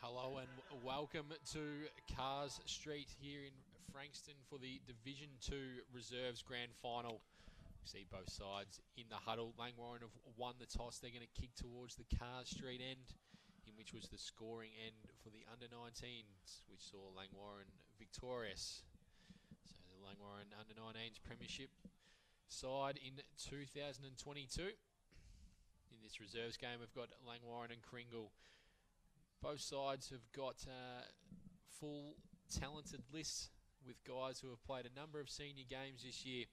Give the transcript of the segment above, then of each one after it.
Hello and welcome to Cars Street here in Frankston for the Division 2 Reserves Grand Final. You see both sides in the huddle. Langwarrin have won the toss. They're going to kick towards the Cars Street end, in which was the scoring end for the under-19s, which saw Langwarrin victorious. So the Langwarrin under-19s premiership side in 2022. In this reserves game, we've got Langwarrin and Karingal. Both sides have got full talented lists with guys who have played a number of senior games this year,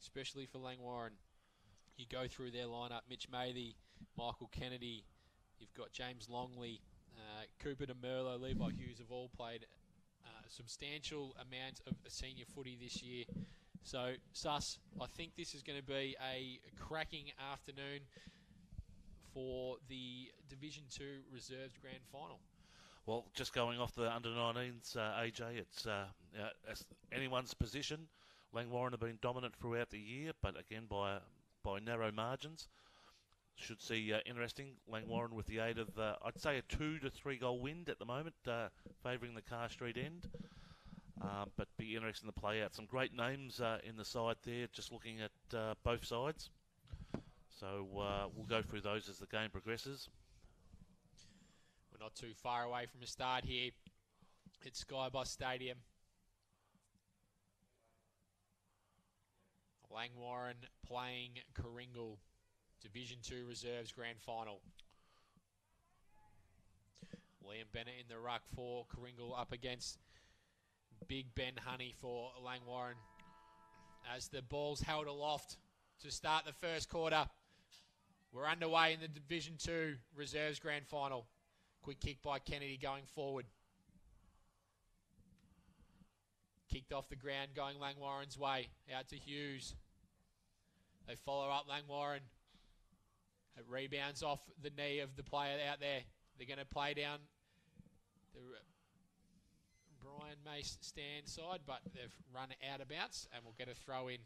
especially for Langwarrin. You go through their lineup: Mitch Mathy, Michael Kennedy, you've got James Longley, Cooper DeMerlo, Levi Hughes have all played a substantial amount of senior footy this year. So, Sus, I think this is going to be a cracking afternoon for the Division 2 Reserves Grand Final. Well, just going off the under-19s, AJ, it's anyone's position. Langwarrin have been dominant throughout the year, but again by narrow margins. Should see interesting. Langwarrin with the aid of, I'd say, a 2 to 3 goal wind at the moment, favouring the Car Street end. But be interesting to play out. Some great names in the side there, just looking at both sides. So we'll go through those as the game progresses. We're not too far away from a start here at Skybus Stadium. Langwarrin playing Karingal, Division 2 Reserves Grand Final. Liam Bennett in the ruck for Karingal, up against Big Ben Honey for Langwarrin, as the ball's held aloft to start the first quarter. We're underway in the Division 2 Reserves Grand Final. Quick kick by Kennedy going forward. Kicked off the ground, going Langwarrin's way. Out to Hughes. They follow up Langwarrin. It rebounds off the knee of the player out there. They're going to play down the Brian Mace stand side, but they've run out of bounds and we'll get a throw in.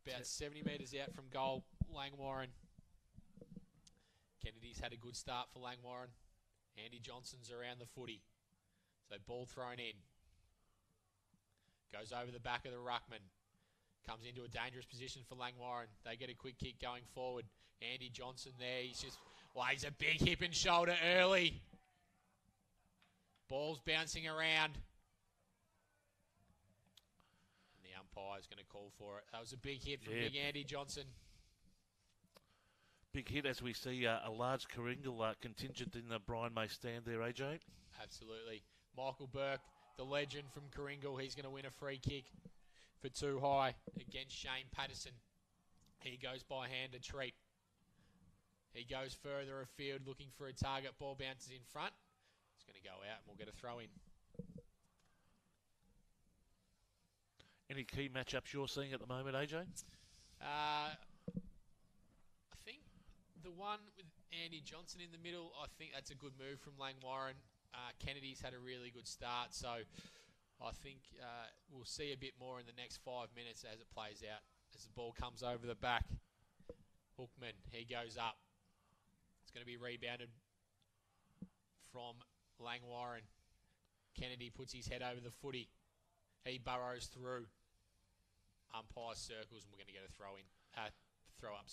About 70 metres out from goal, Langwarrin. Kennedy's had a good start for Langwarrin. Andy Johnson's around the footy. So ball thrown in. Goes over the back of the ruckman. Comes into a dangerous position for Langwarrin. They get a quick kick going forward. Andy Johnson there. He's a big hip and shoulder early. Ball's bouncing around. And the umpire's going to call for it. That was a big hit from Big Andy Johnson. Big hit as we see a large Karingal contingent in the Brian May stand there, AJ. Absolutely. Michael Burke, the legend from Karingal, he's going to win a free kick for too high against Shane Patterson. He goes by hand to Treat. He goes further afield looking for a target. Ball bounces in front. It's going to go out and we'll get a throw in. Any key matchups you're seeing at the moment, AJ? I think the one with Andy Johnson in the middle, I think that's a good move from Langwarrin. Kennedy's had a really good start, so I think we'll see a bit more in the next 5 minutes as it plays out. As the ball comes over the back, Hookman, he goes up. It's going to be rebounded from Langwarrin. Kennedy puts his head over the footy. He burrows through. Umpire circles and we're going to get a throw up.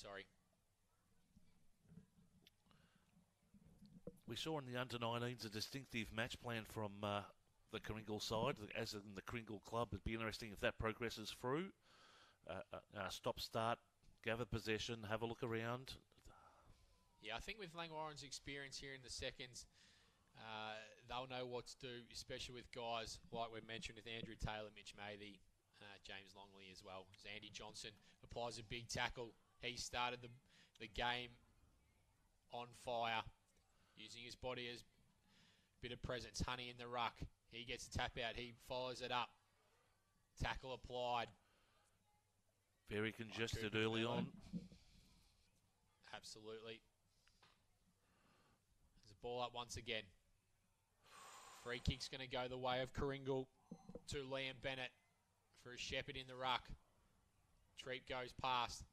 We saw in the under-19s a distinctive match plan from the Karingal side, as in the Karingal club. It'd be interesting if that progresses through. Stop, start, gather possession, have a look around. Yeah, I think with Langwarrin's experience here in the seconds, they'll know what to do, especially with guys like we mentioned with Andrew Taylor, Mitch Mathy, James Longley as well. As Andy Johnson applies a big tackle. He started the game on fire, using his body as a bit of presence. Honey in the ruck. He gets a tap out. He follows it up. Tackle applied. Very congested early on. Absolutely. There's a ball up once again. Free kick's going to go the way of Karingal to Liam Bennett for a Shepherd in the ruck. Treat goes past.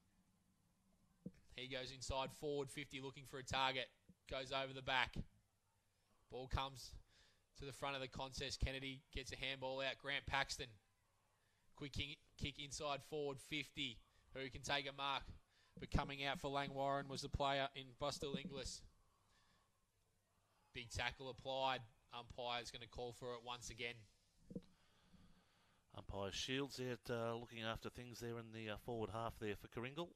He goes inside forward 50 looking for a target. Goes over the back. Ball comes to the front of the contest. Kennedy gets a handball out. Grant Paxton. Quick kick inside forward 50. Who can take a mark? But coming out for Langwarrin was the player in Bustle Inglis. Big tackle applied. Umpire's going to call for it once again. Umpire Shields there looking after things there in the forward half there for Karingal.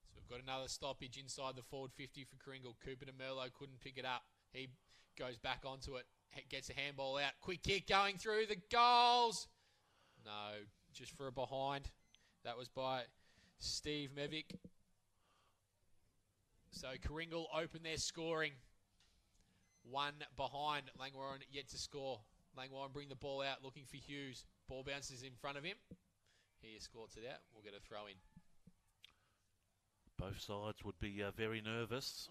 So we've got another stoppage inside the forward 50 for Karingal. Cooper de Merlot couldn't pick it up. He goes back onto it. Gets a handball out. Quick kick going through the goals. No, just for a behind. That was by Steve Mevick. So Karingal open their scoring. One behind. Langwarrin yet to score. Langwarrin bring the ball out looking for Hughes. Ball bounces in front of him. He escorts it out. We'll get a throw in. Both sides would be very nervous.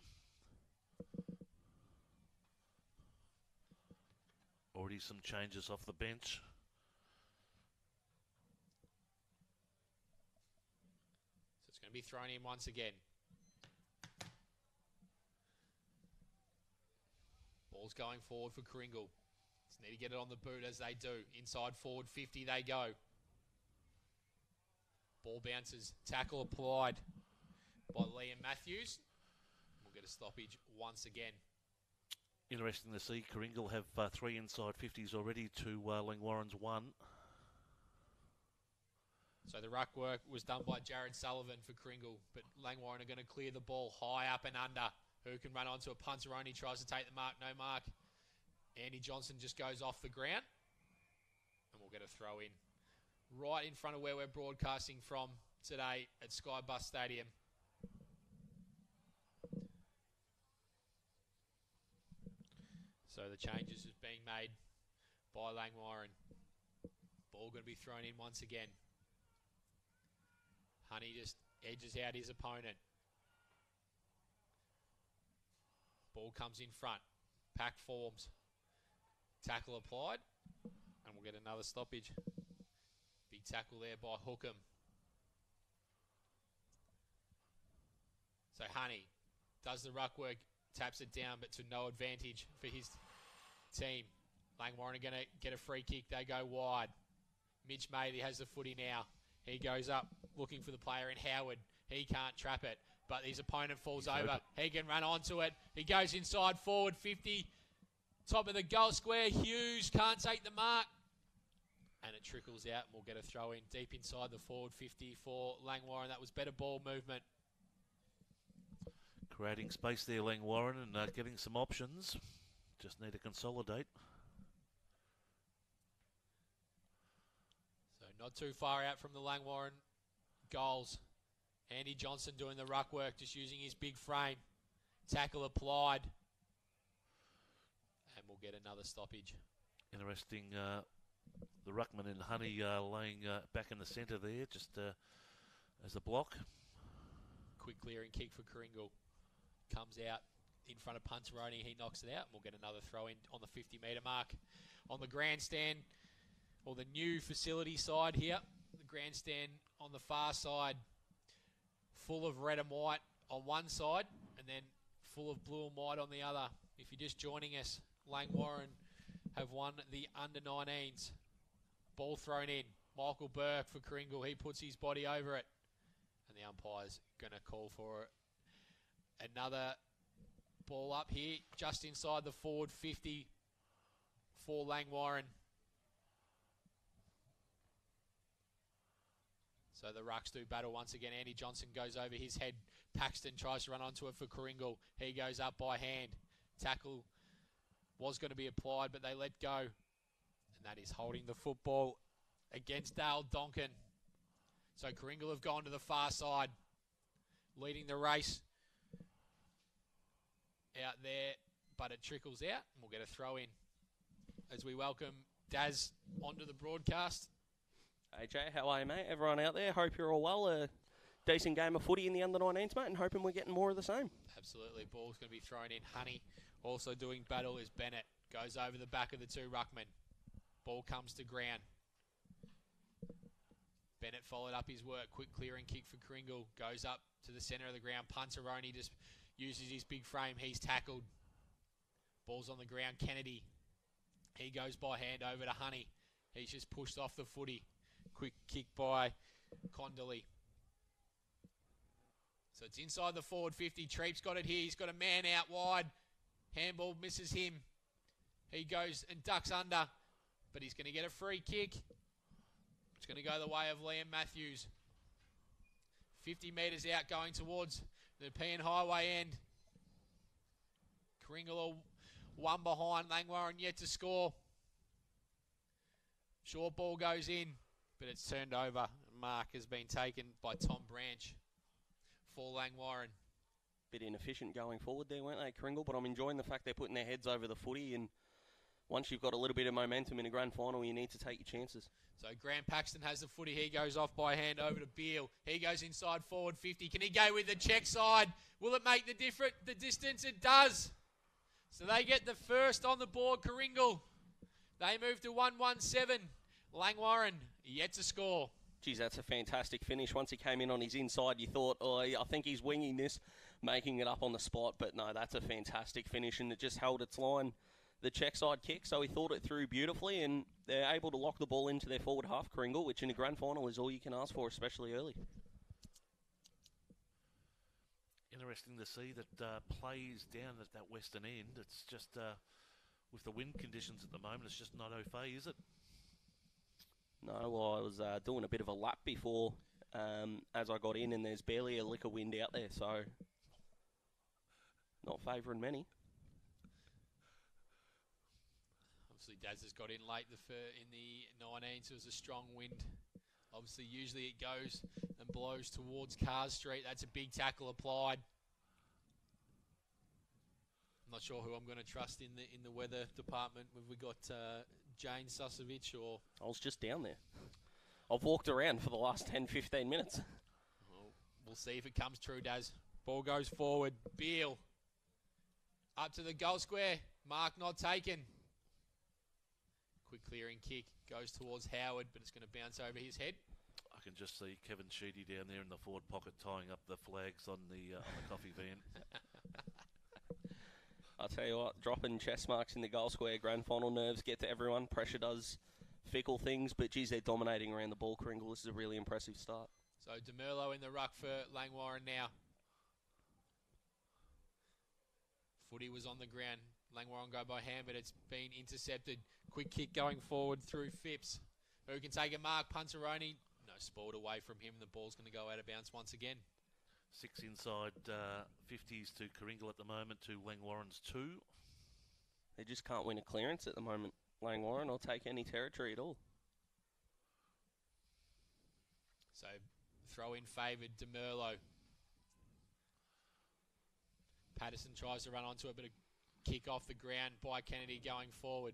Already some changes off the bench. So it's going to be thrown in once again. Ball's going forward for Karingal. Just need to get it on the boot as they do. Inside forward 50 they go. Ball bounces. Tackle applied by Liam Matthews. We'll get a stoppage once again. Interesting to see Karingal have 3 inside 50s already to Langwarrin's 1. So the ruck work was done by Jared Sullivan for Karingal, but Langwarrin are going to clear the ball high up and under. Who can run onto a Punteroni, tries to take the mark, no mark. Andy Johnson just goes off the ground, and we'll get a throw in. Right in front of where we're broadcasting from today at Sky Bus Stadium. So the changes is being made by Langwarrin. Ball going to be thrown in once again. Honey just edges out his opponent. Ball comes in front. Pack forms. Tackle applied. And we'll get another stoppage. Big tackle there by Hookham. So Honey does the ruck work, taps it down, but to no advantage for his team. Langwarrin are going to get a free kick. They go wide. Mitch Matey has the footy now. He goes up looking for the player in Howard. He can't trap it, but his opponent falls over. He can run onto it. He goes inside forward 50. Top of the goal square. Hughes can't take the mark. And it trickles out, and we'll get a throw in deep inside the forward 50 for Langwarrin. That was better ball movement. Creating space there, Langwarrin, and getting some options. Just need to consolidate. So not too far out from the Langwarrin goals. Andy Johnson doing the ruck work, just using his big frame. Tackle applied. And we'll get another stoppage. Interesting, the ruckman and Honey laying back in the centre there, just as a block. Quick clearing kick for Karingal. Comes out in front of Punteroni. He knocks it out. And we'll get another throw in on the 50-metre mark. On the grandstand, or the new facility side here. The grandstand on the far side, full of red and white on one side, and then full of blue and white on the other. If you're just joining us, Langwarrin have won the under-19s. Ball thrown in. Michael Burke for Karingal. He puts his body over it. And the umpire's going to call for another ball up here, just inside the forward 50 for Langwarrin. So the rucks do battle once again. Andy Johnson goes over his head. Paxton tries to run onto it for Karingal. He goes up by hand. Tackle was going to be applied, but they let go. And that is holding the football against Dale Donkin. So Karingal have gone to the far side, leading the race out there, but it trickles out, and we'll get a throw in as we welcome Daz onto the broadcast. Hey Jay, how are you, mate? Everyone out there, hope you're all well. A decent game of footy in the under-19s, mate, and hoping we're getting more of the same. Absolutely. Ball's going to be thrown in. Honey also doing battle is Bennett. Goes over the back of the two ruckmen. Ball comes to ground. Bennett followed up his work. Quick clearing kick for Karingal. Goes up to the centre of the ground. Punteroni just uses his big frame. He's tackled. Ball's on the ground. Kennedy. He goes by hand over to Honey. He's just pushed off the footy. Quick kick by Condolly. So it's inside the forward 50. Treep's got it here. He's got a man out wide. Handball misses him. He goes and ducks under. But he's going to get a free kick. It's going to go the way of Liam Matthews. 50 metres out going towards the Pean Highway end. Karingal one behind. Langwarrin yet to score. Short ball goes in, but it's turned over. Mark has been taken by Tom Branch for Langwarrin. Bit inefficient going forward there, weren't they, Karingal? But I'm enjoying the fact they're putting their heads over the footy, and once you've got a little bit of momentum in a grand final, you need to take your chances. So Grant Paxton has the footy. He goes off by hand over to Beale. He goes inside forward 50. Can he go with the check side? Will it make the distance? It does. So they get the first on the board, Karingal. They move to 1-1-7. Langwarrin yet to score. Geez, that's a fantastic finish. Once he came in on his inside, you thought, oh, I think he's winging this, making it up on the spot. But no, that's a fantastic finish, and it just held its line. The check side kick, so he thought it through beautifully, and they're able to lock the ball into their forward half, Karingal, which in a grand final is all you can ask for, especially early. Interesting to see that plays down at that western end. It's just, with the wind conditions at the moment, it's just not au fait, is it? No, well, I was doing a bit of a lap before as I got in, and there's barely a lick of wind out there, so not favouring many. Obviously, Daz has got in late in the 19, so it was a strong wind. Obviously, usually it goes and blows towards Cars Street. That's a big tackle applied. I'm not sure who I'm going to trust in the weather department. Have we got Jane Susovich or? I was just down there. I've walked around for the last 10, 15 minutes. Well, we'll see if it comes true, Daz. Ball goes forward. Beale up to the goal square. Mark not taken. Quick clearing kick goes towards Howard, but it's going to bounce over his head. I can just see Kevin Sheedy down there in the forward pocket tying up the flags on the coffee van. I'll tell you what, dropping chest marks in the goal square, grand final nerves get to everyone. Pressure does fickle things, but geez, they're dominating around the ball, Karingal. This is a really impressive start. So DeMerlo in the ruck for Langwarrin now. Footy was on the ground. Langwarrin go by hand, but it's been intercepted. Quick kick going forward through Phipps. Who can take a mark? Punteroni. No, spoiled away from him. The ball's going to go out of bounds once again. 6 inside 50s to Karingal at the moment, to Langwarrin's 2. They just can't win a clearance at the moment, Langwarrin, or take any territory at all. So throw in favoured DeMerlo. Patterson tries to run onto it, but a kick off the ground by Kennedy going forward.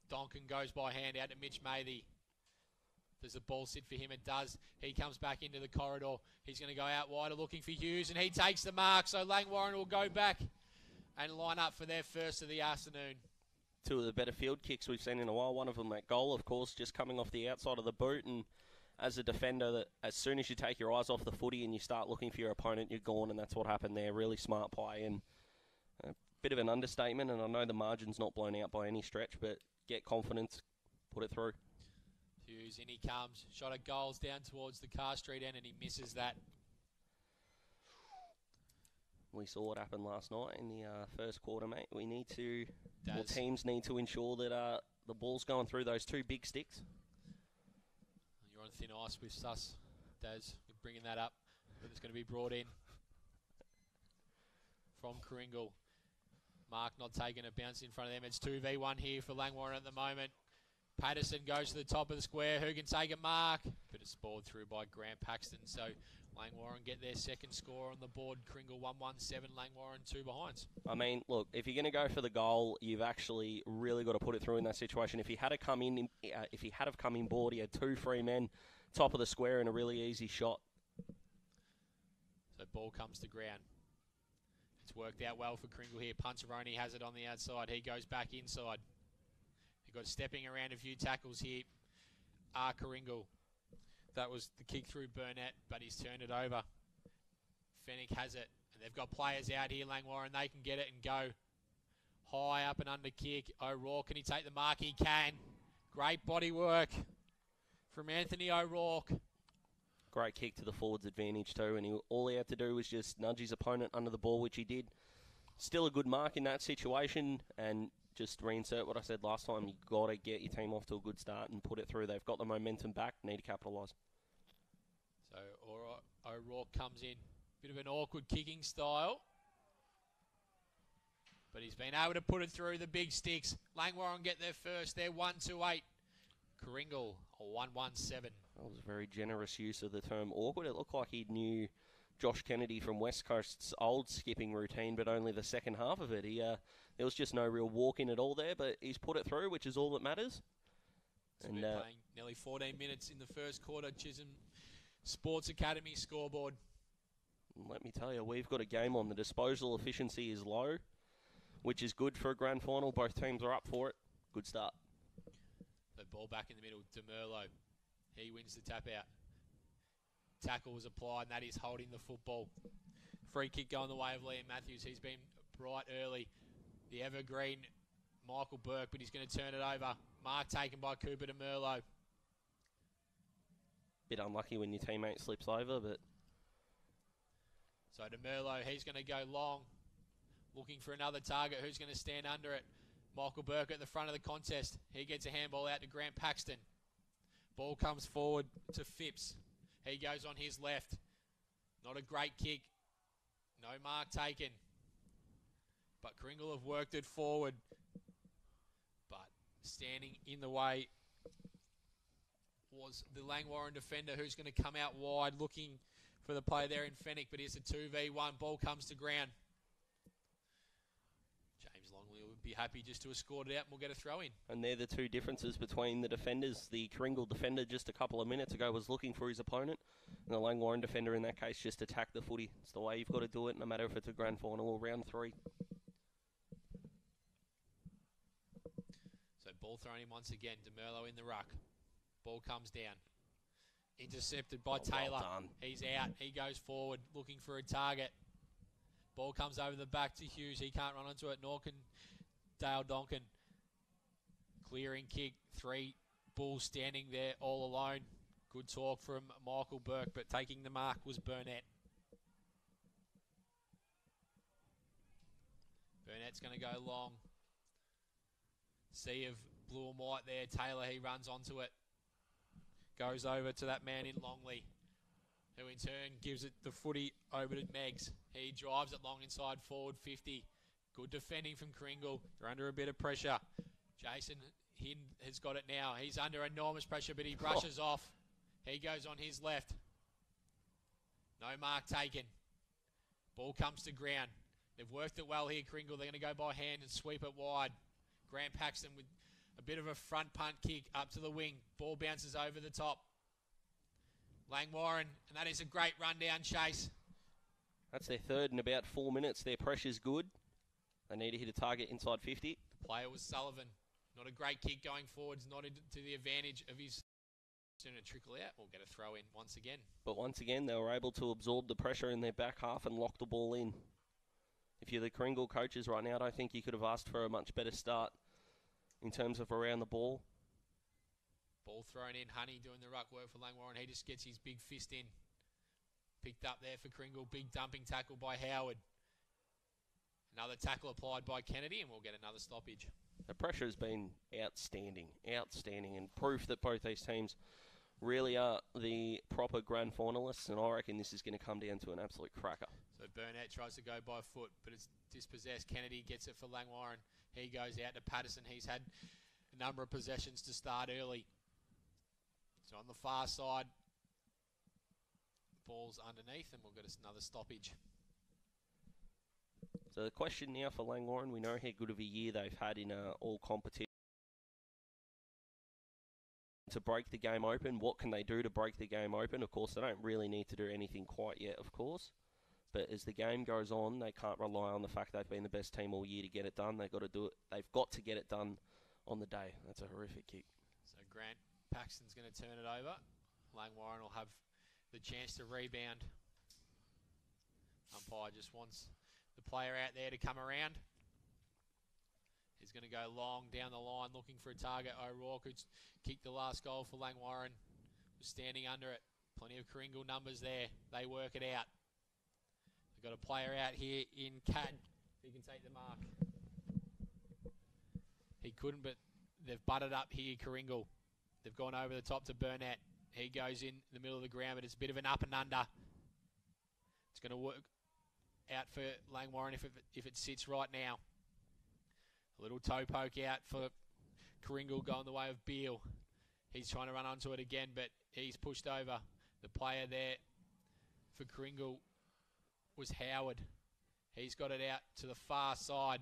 Donkin goes by hand out to Mitch Mathy. Does the ball sit for him? It does. He comes back into the corridor. He's going to go out wider looking for Hughes, and he takes the mark. So Langwarrin will go back and line up for their first of the afternoon. 2 of the better field kicks we've seen in a while. One of them, that goal, of course, just coming off the outside of the boot. And as a defender, that as soon as you take your eyes off the footy and you start looking for your opponent, you're gone, and that's what happened there. Really smart play, and a bit of an understatement, and I know the margin's not blown out by any stretch, but get confidence, put it through. Hughes, in he comes. Shot at goals down towards the Car Street end, and he misses that. We saw what happened last night in the first quarter, mate. We need to, well, teams need to ensure that the ball's going through those 2 big sticks. You're on thin ice with Sus, Daz, bringing that up. But it's going to be brought in from Karingal. Mark not taking a bounce in front of them. It's 2v1 here for Langwarrin at the moment. Patterson goes to the top of the square. Who can take a mark? But it's balled through by Grant Paxton. So Langwarrin get their second score on the board. Karingal 1-1-7. Langwarrin 2 behinds. I mean, look, if you're going to go for the goal, you've actually really got to put it through in that situation. If he had come in board, he had 2 free men, top of the square, and a really easy shot. So ball comes to ground. It's worked out well for Karingal here. Punteroni has it on the outside. He goes back inside. Got stepping around a few tackles here. Karingal. That was the kick through Burnett, but he's turned it over. Fennick has it, and they've got players out here, Langwarrin. They can get it and go. High up and under kick. O'Rourke, can he take the mark? He can. Great body work from Anthony O'Rourke. Great kick to the forward's advantage too, and all he had to do was just nudge his opponent under the ball, which he did. Still a good mark in that situation, and just reinsert what I said last time. You've got to get your team off to a good start and put it through. They've got the momentum back, need to capitalise. So O'Rourke comes in. Bit of an awkward kicking style. But he's been able to put it through the big sticks. Langwarrin get there first. They're 1-2-8. Karingal, a 1-1-7. That was a very generous use of the term awkward. It looked like he knew Josh Kennedy from West Coast's old skipping routine, but only the second half of it. There was just no real walk in at all there, but he's put it through, which is all that matters. So we're playing nearly 14 minutes in the first quarter. Chisholm Sports Academy scoreboard. Let me tell you, we've got a game on. The disposal efficiency is low, which is good for a grand final. Both teams are up for it. Good start. The ball back in the middle. DeMerlo. He wins the tap out. Tackle was applied, and that is holding the football. Free kick going the way of Liam Matthews. He's been bright early. The evergreen Michael Burke, but he's going to turn it over. Mark taken by Cooper DeMerlo. Bit unlucky when your teammate slips over, but... So DeMerlo, he's going to go long. Looking for another target. Who's going to stand under it? Michael Burke at the front of the contest. He gets a handball out to Grant Paxton. Ball comes forward to Phipps. He goes on his left. Not a great kick. No mark taken. But Karingal have worked it forward. But standing in the way was the Langwarrin defender, who's going to come out wide looking for the play there in Fenwick. But it's a 2v1. Ball comes to ground. James Longley would be happy just to have scored it out, and we'll get a throw in. And they're the two differences between the defenders. The Karingal defender just a couple of minutes ago was looking for his opponent, and the Langwarrin defender in that case just attacked the footy. It's the way you've got to do it, no matter if it's a grand final or round 3. So ball thrown in once again. DeMerlo in the ruck. Ball comes down. Intercepted by Taylor. Well done. He's out. He goes forward looking for a target. Ball comes over the back to Hughes. He can't run onto it. Nor can Dale Donkin. Clearing kick. 3 Bulls standing there all alone. Good talk from Michael Burke, but taking the mark was Burnett. Burnett's going to go long. Sea of blue and white there. Taylor, he runs onto it. Goes over to that man in Longley, who in turn gives it the footy over to Meggs. He drives it long inside forward 50. Good defending from Karingal. They're under a bit of pressure. Jason Hinn has got it now. He's under enormous pressure, but he brushes off. He goes on his left. No mark taken. Ball comes to ground. They've worked it well here, Karingal. They're going to go by hand and sweep it wide. Grant Paxton with a bit of a front punt kick up to the wing. Ball bounces over the top. Langwarrin, and that is a great rundown chase. That's their third in about 4 minutes. Their pressure's good. They need to hit a target inside 50. The player was Sullivan. Not a great kick going forwards, not to the advantage of his... Soon to trickle out. We'll get a throw in once again. But once again, they were able to absorb the pressure in their back half and lock the ball in. If you're the Karingal coaches right now, I think you could have asked for a much better start in terms of around the ball. Ball thrown in. Honey doing the ruck work for Langwarrin. He just gets his big fist in. Picked up there for Karingal. Big dumping tackle by Howard. Another tackle applied by Kennedy, and we'll get another stoppage. The pressure has been outstanding, and proof that both these teams really are the proper grand finalists, and I reckon this is going to come down to an absolute cracker. So Burnett tries to go by foot, but it's dispossessed. Kennedy gets it for Langwarrin. He goes out to Patterson. He's had a number of possessions to start early. So on the far side, ball's underneath, and we'll get us another stoppage. So the question now for Langwarrin, we know how good of a year they've had in all competition. To break the game open, what can they do to break the game open? Of course, they don't really need to do anything quite yet, of course. But as the game goes on, they can't rely on the fact they've been the best team all year to get it done. They've got to do it. They've got to get it done on the day. That's a horrific kick. So Grant Paxton's going to turn it over. Langwarrin will have the chance to rebound. Umpire just wants the player out there to come around. He's going to go long down the line looking for a target. O'Rourke, who's kicked the last goal for Langwarrin, was standing under it. Plenty of Karingal numbers there. They work it out. They've got a player out here in Cat. He can take the mark. He couldn't, but they've butted up here, Karingal. They've gone over the top to Burnett. He goes in the middle of the ground, but it's a bit of an up and under. It's going to work out for Langwarrin if it sits right now. A little toe poke out for Karingal going the way of Beale. He's trying to run onto it again, but he's pushed over. The player there for Karingal was Howard. He's got it out to the far side.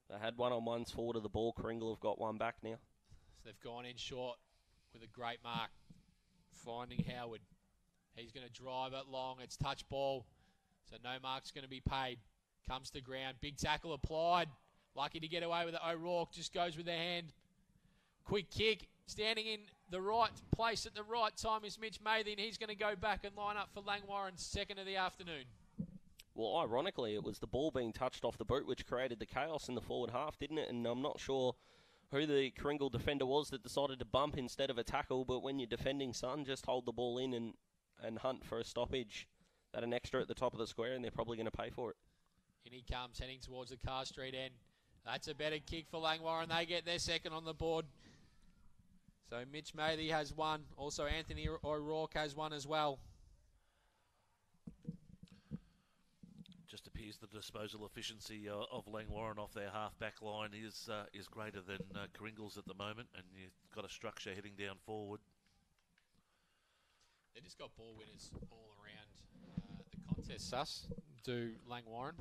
They had one-on-ones forward of the ball. Karingal have got one back now. So they've gone in short with a great mark. Finding Howard. He's going to drive it long. It's touch ball. So no mark's going to be paid. Comes to ground. Big tackle applied. Lucky to get away with it. O'Rourke just goes with the hand. Quick kick. Standing in the right place at the right time is Mitch Mathen. He's going to go back and line up for Langwarrin's second of the afternoon. Well, ironically, it was the ball being touched off the boot which created the chaos in the forward half, didn't it? And I'm not sure who the Karingal defender was that decided to bump instead of a tackle, but when you're defending, son, just hold the ball in and hunt for a stoppage. That an extra at the top of the square, and they're probably going to pay for it. In he comes, heading towards the Carr Street end. That's a better kick for Langwarrin. They get their second on the board. So Mitch Mathen has one. Also Anthony O'Rourke has one as well. Just appears the disposal efficiency of Langwarrin off their half-back line is greater than Karingal's at the moment, and you've got a structure heading down forward. They just got ball winners all around the contest, Sus, do Langwarrin.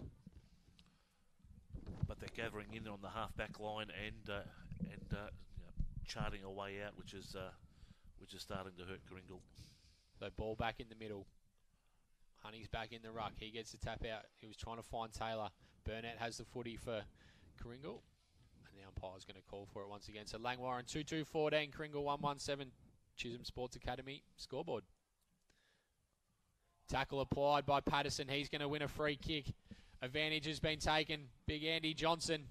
But they're gathering in on the half-back line and you know, charting a way out, which is starting to hurt Karingal. So ball back in the middle. Honey's back in the ruck. He gets the tap out. He was trying to find Taylor. Burnett has the footy for Karingal. And the umpire's going to call for it once again. So Langwarrin 2-2-14, Karingal 1-1-7. Chisholm Sports Academy scoreboard. Tackle applied by Patterson. He's going to win a free kick. Advantage has been taken. Big Andy Johnson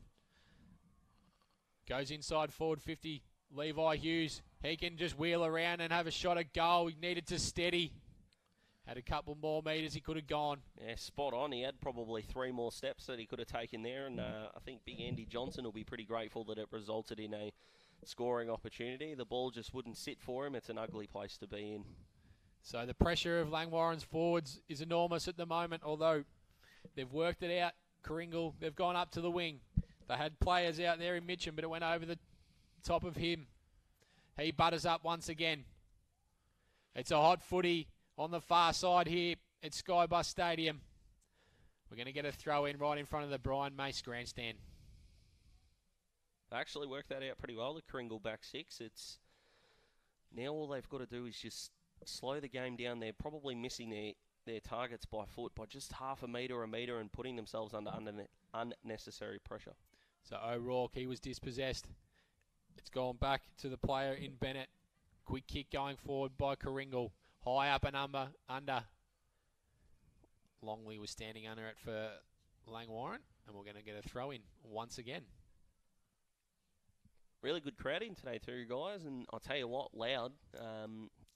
goes inside forward 50. Levi Hughes. He can just wheel around and have a shot at goal. He needed to steady. Had a couple more metres he could have gone. Yeah, spot on. He had probably 3 more steps that he could have taken there, and I think Big Andy Johnson will be pretty grateful that it resulted in a scoring opportunity. The ball just wouldn't sit for him. It's an ugly place to be in. So the pressure of Langwarrin's forwards is enormous at the moment, although they've worked it out. Karingal, they've gone up to the wing. They had players out there in Mitcham, but it went over the top of him. He butters up once again. It's a hot footy on the far side here at Skybus Stadium. We're going to get a throw in right in front of the Brian Mace grandstand. They actually worked that out pretty well, the Karingal back 6. It's now all they've got to do is just slow the game down. They're probably missing their targets by foot by just half a metre, and putting themselves under unnecessary pressure. So O'Rourke, he was dispossessed. It's gone back to the player in Bennett. Quick kick going forward by Karingal. High up and under. Longley was standing under it for Langwarrin, and we're going to get a throw in once again. Really good crowd in today too, guys, and I'll tell you what, loud.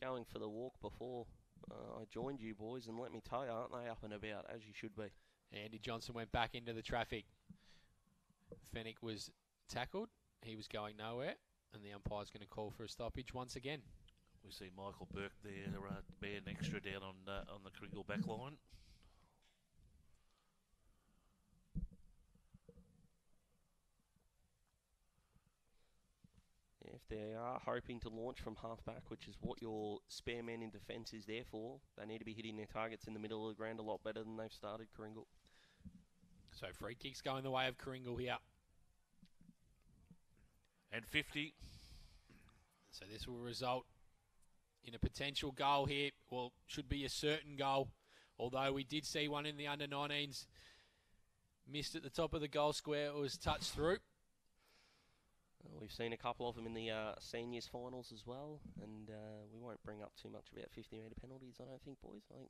Going for the walk before I joined you boys, and let me tell you, aren't they up and about, as you should be. Andy Johnson went back into the traffic. Fennick was tackled. He was going nowhere, and the umpire's going to call for a stoppage once again. We see Michael Burke there being extra down on the Karingal back line. Yeah, if they are hoping to launch from half-back, which is what your spare man in defence is there for, they need to be hitting their targets in the middle of the ground a lot better than they've started, Karingal. So free kicks going the way of Karingal here. And 50. So this will result in a potential goal here. Well, should be a certain goal. Although we did see one in the under-19s. Missed at the top of the goal square. It was touched through. We've seen a couple of them in the seniors finals as well. And we won't bring up too much about 50-metre penalties, I don't think, boys. I think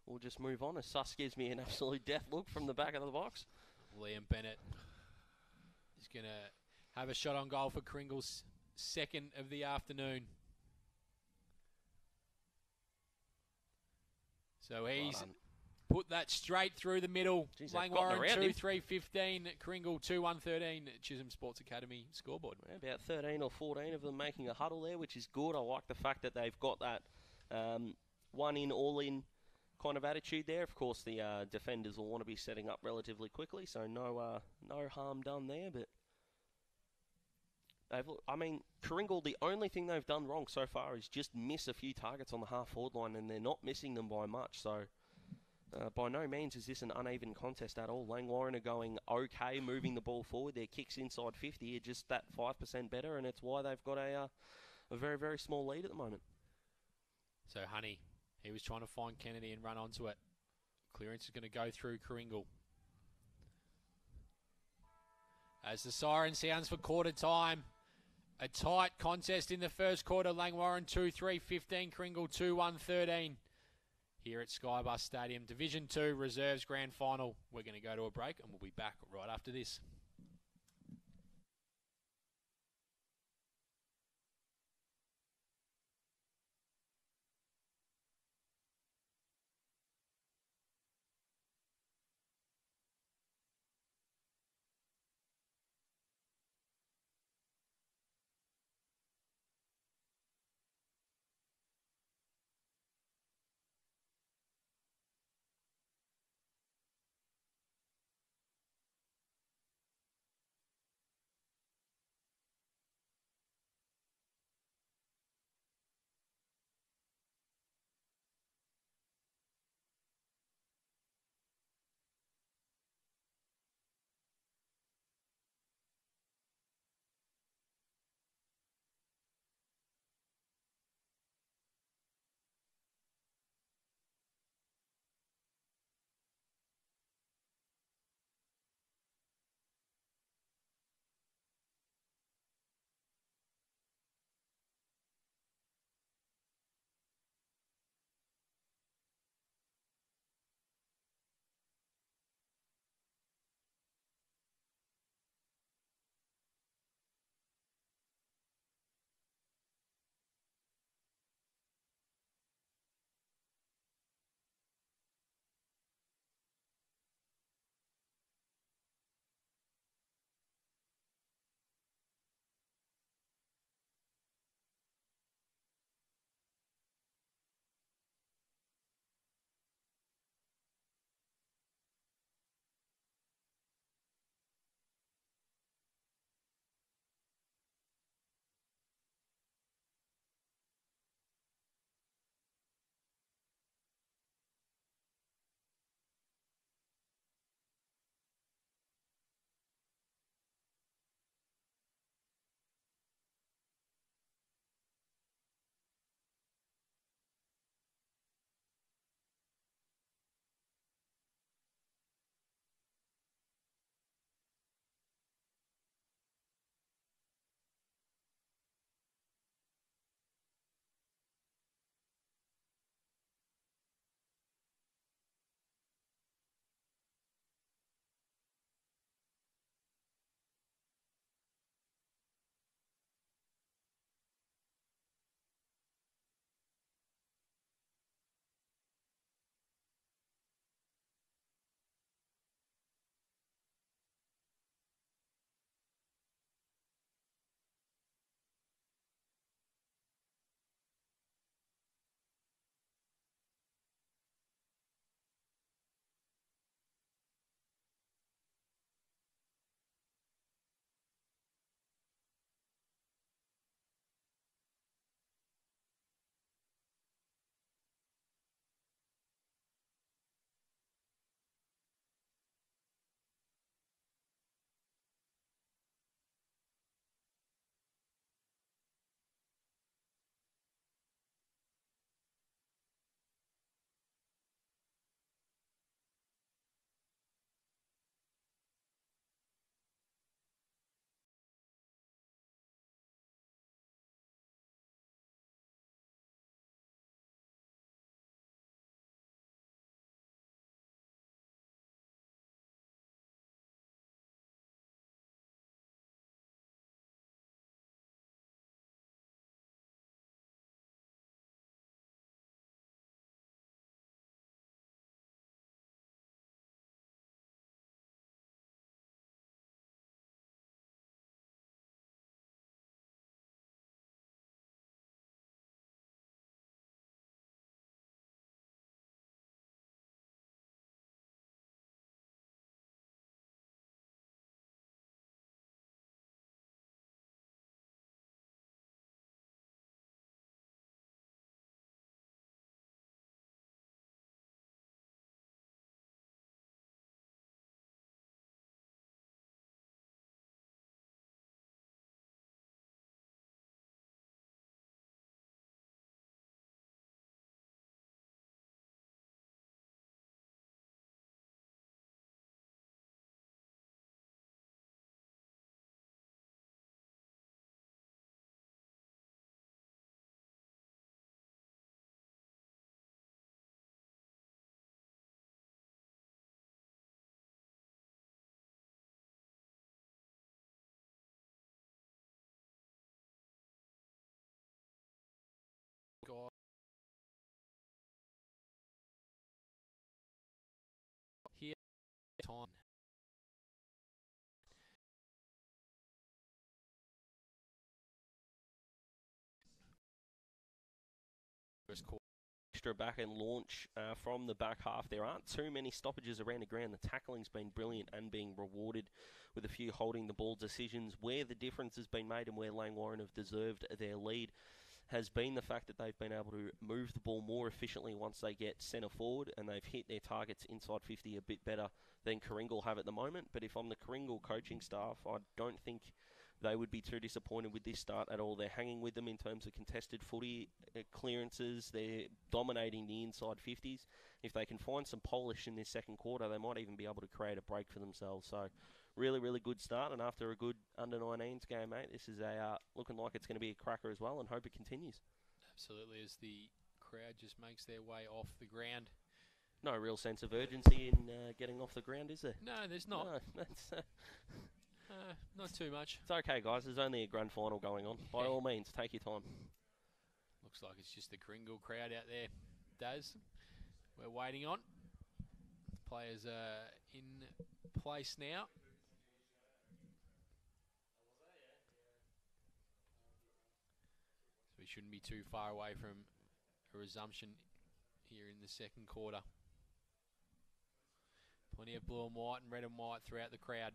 we'll just move on as Sus gives me an absolute death look from the back of the box. Liam Bennett He's going to have a shot on goal for Karingal's second of the afternoon. So he's put that straight through the middle. Jeez, Langwarrin 2-3-15, Karingal 2-1-13, Chisholm Sports Academy scoreboard. About 13 or 14 of them making a huddle there, which is good. I like the fact that they've got that one in, all in kind of attitude there. Of course, the defenders will want to be setting up relatively quickly, so no harm done there. But Karingal, the only thing they've done wrong so far is just miss a few targets on the half-forward line, and they're not missing them by much. So by no means is this an uneven contest at all. Langwarrin are going okay, moving the ball forward. Their kicks inside 50 are just that 5% better, and it's why they've got a very, very small lead at the moment. So Honey, he was trying to find Kennedy and run onto it. Clearance is going to go through Karingal. As the siren sounds for quarter time. A tight contest in the first quarter. Langwarrin 2-3-15, Karingal 2-1-13. Here at Skybus Stadium, Division 2 Reserves Grand Final. We're going to go to a break and we'll be back right after this. first quarter. Extra back and launch from the back half. There aren't too many stoppages around the ground. The tackling's been brilliant and being rewarded with a few holding the ball decisions. Where the difference has been made and where Langwarrin have deserved their lead has been the fact that they've been able to move the ball more efficiently once they get centre forward, and they've hit their targets inside 50 a bit better than Karingal have at the moment. But if I'm the Karingal coaching staff, I don't think they would be too disappointed with this start at all. They're hanging with them in terms of contested footy clearances. They're dominating the inside 50s. If they can find some polish in this second quarter, they might even be able to create a break for themselves. So really, really good start. And after a good under-19s game, mate, this is looking like it's going to be a cracker as well, and hope it continues. Absolutely, as the crowd just makes their way off the ground. No real sense of urgency in getting off the ground, is there? No, there's not. No, that's... Not too much. It's okay, guys. There's only a grand final going on. By all means, take your time. Looks like it's just the Karingal crowd out there, Daz. We're waiting on. Players are in place now. So we shouldn't be too far away from a resumption here in the second quarter. Plenty of blue and white and red and white throughout the crowd.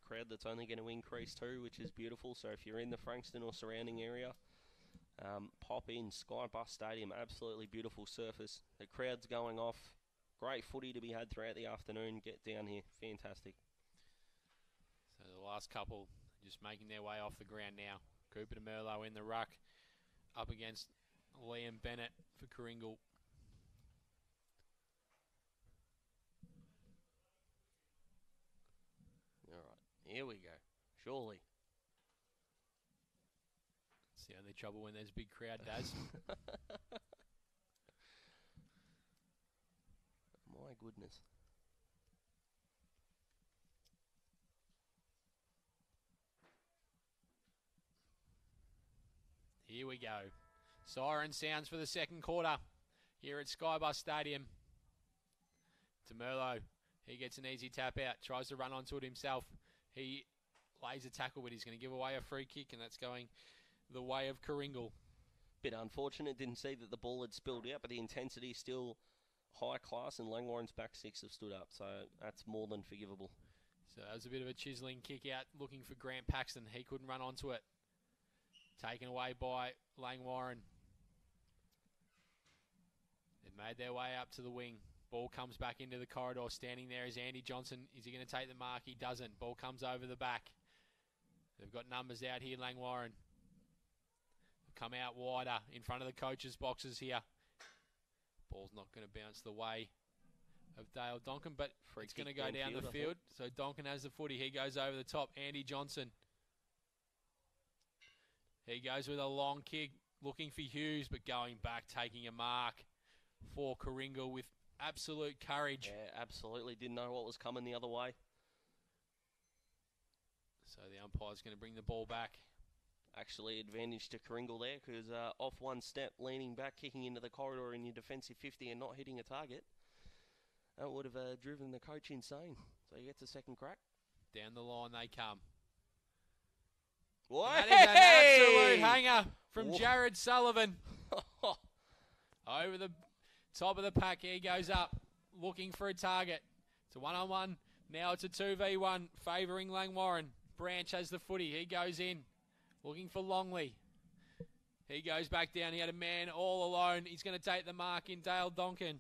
Crowd that's only going to increase too, which is beautiful. So if you're in the Frankston or surrounding area, pop in. Skybus Stadium, absolutely beautiful surface. The crowd's going off. Great footy to be had throughout the afternoon. Get down here, fantastic. So the last couple just making their way off the ground now. Cooper de Merlot in the ruck, up against Liam Bennett for Karingal. Here we go. Surely. It's the only trouble when there's a big crowd, Daz. My goodness. Here we go. Siren sounds for the second quarter here at Skybus Stadium. DeMerlo, he gets an easy tap out, tries to run onto it himself. He lays a tackle, but he's going to give away a free kick, and that's going the way of Karingal. Bit unfortunate, didn't see that the ball had spilled out, but the intensity is still high class, and Langwarrin's back six have stood up, so that's more than forgivable. So that was a bit of a chiselling kick out, looking for Grant Paxton. He couldn't run onto it. Taken away by Langwarrin. They've made their way up to the wing. Ball comes back into the corridor. Standing there is Andy Johnson. Is he going to take the mark? He doesn't. Ball comes over the back. They've got numbers out here, Langwarrin. Come out wider in front of the coaches' boxes here. Ball's not going to bounce the way of Dale Donkin, but it's going to go down the field. So Donkin has the footy. He goes over the top. Andy Johnson. He goes with a long kick, looking for Hughes, but going back, taking a mark for Karingal with absolute courage. Yeah, absolutely. Didn't know what was coming the other way. So the umpire's going to bring the ball back. Actually, advantage to Karingal there, because off one step, leaning back, kicking into the corridor in your defensive 50 and not hitting a target, that would have driven the coach insane. So he gets a second crack. Down the line they come. What? That is an absolute hanger from Jared Sullivan. Over the top of the pack, he goes up, looking for a target. It's a one-on-one. Now it's a 2v1, favouring Langwarrin. Branch has the footy. He goes in, looking for Longley. He goes back down. He had a man all alone. He's going to take the mark in Dale Donkin.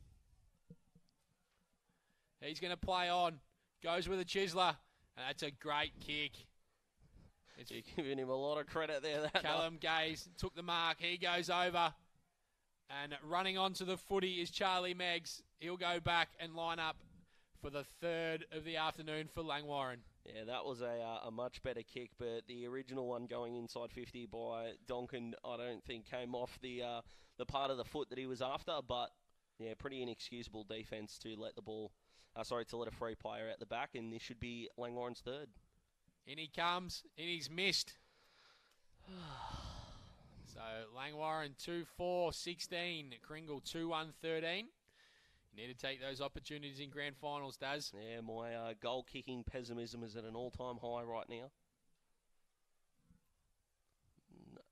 He's going to play on. Goes with a chiseler. And that's a great kick. You're giving him a lot of credit there. Callum Gaze took the mark. He goes over. And running onto the footy is Charlie Meggs. He'll go back and line up for the third of the afternoon for Langwarrin. Yeah, that was a much better kick, but the original one going inside 50 by Donkin, I don't think came off the part of the foot that he was after. But yeah, pretty inexcusable defense to let the ball, to let a free player at the back, and this should be Langwarrin's third. In he comes, and he's missed. So Langwarrin 2-4-16, Karingal 2-1-13. You need to take those opportunities in grand finals, Daz. Yeah, my goal-kicking pessimism is at an all-time high right now.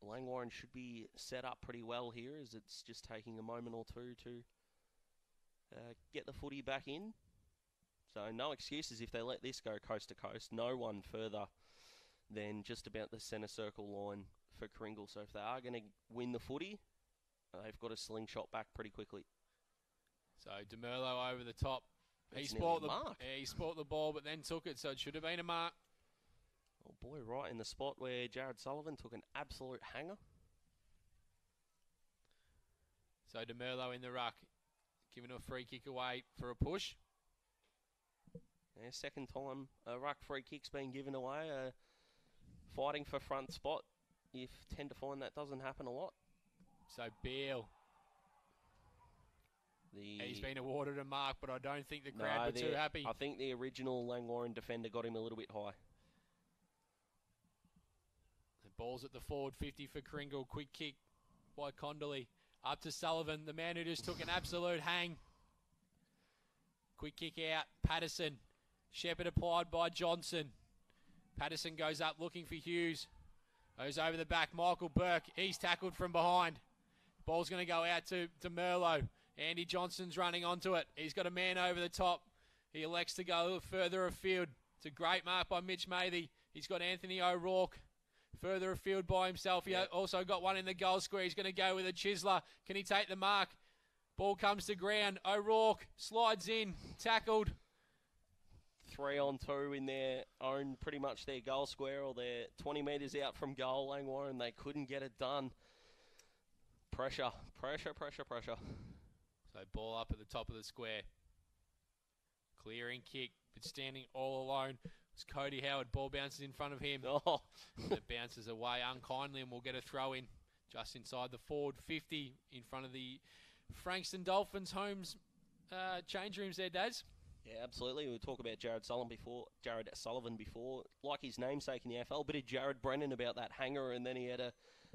Langwarrin should be set up pretty well here, as it's just taking a moment or two to get the footy back in. So no excuses if they let this go coast to coast. No one further than just about the centre circle line for Karingal. So if they are going to win the footy, they've got to slingshot back pretty quickly. So DeMerlo over the top. He sport the ball, but then took it, so it should have been a mark. Oh boy, right in the spot where Jared Sullivan took an absolute hanger. So DeMerlo in the ruck, giving a free kick away for a push. Yeah, second time a ruck free kick's been given away. Fighting for front spot. You tend to find that doesn't happen a lot. So Beale. He's been awarded a mark, but I don't think the crowd were too happy. I think the original Langwarrin defender got him a little bit high. The ball's at the forward 50 for Karingal. Quick kick by Condolly. Up to Sullivan, the man who just took an absolute hang. Quick kick out. Patterson. Shepherd applied by Johnson. Patterson goes up looking for Hughes. Goes over the back. Michael Burke. He's tackled from behind. Ball's going to go out to Merlo. Andy Johnson's running onto it. He's got a man over the top. He elects to go further afield. It's a great mark by Mitch Mathy. He's got Anthony O'Rourke further afield by himself. He also got one in the goal square. He's going to go with a chiseler. Can he take the mark? Ball comes to ground. O'Rourke slides in. Tackled. 3-on-2 in their own, pretty much their goal square, or they're 20 metres out from goal, Langwarrin. They couldn't get it done. Pressure. So ball up at the top of the square. Clearing kick, but standing all alone. It's Cody Howard. Ball bounces in front of him. Oh. It bounces away unkindly and we'll get a throw in just inside the forward 50 in front of the Frankston Dolphins homes change rooms there, Daz. Yeah, absolutely. We'll talk about Jared Sullivan before. Like his namesake in the AFL, bit of Jared Brennan about that hanger, and then he had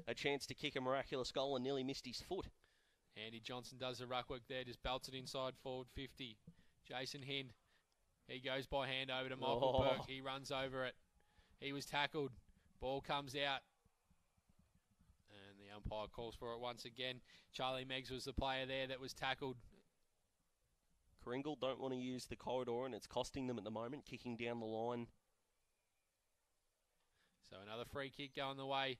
a chance to kick a miraculous goal and nearly missed his foot. Andy Johnson does the ruck work there, just belts it inside forward 50. Jason Hind, he goes by hand over to Michael Burke. He runs over it. He was tackled. Ball comes out. And the umpire calls for it once again. Charlie Meggs was the player there that was tackled. Karingal don't want to use the corridor, and it's costing them at the moment, kicking down the line. So another free kick going the way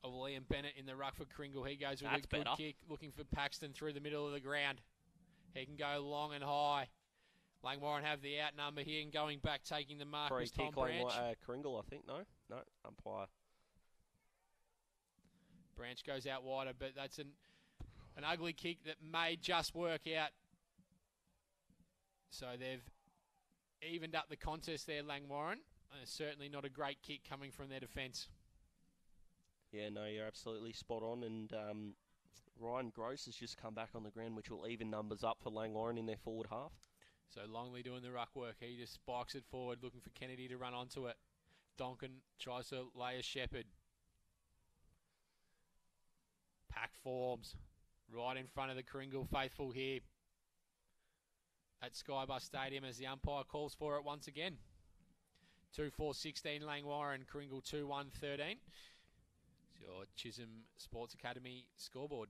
of Liam Bennett in the ruck for Karingal. He goes with a good kick, looking for Paxton through the middle of the ground. He can go long and high. Langwarrin have the out number here, and going back, taking the mark was Tom Branch. Karingal, I think. No, umpire. Branch goes out wider, but that's an ugly kick that may just work out. So they've evened up the contest there, Langwarrin. Certainly not a great kick coming from their defence. Yeah, no, you're absolutely spot on. And Ryan Gross has just come back on the ground, which will even numbers up for Langwarrin in their forward half. So Longley doing the ruck work. He just spikes it forward, looking for Kennedy to run onto it. Donkin tries to lay a Shepherd. Pack forms right in front of the Karingal faithful here at Skybus Stadium as the umpire calls for it once again. 2-4-16 Langwarrin, Karingal 2-1-13. It's your Chisholm Sports Academy scoreboard.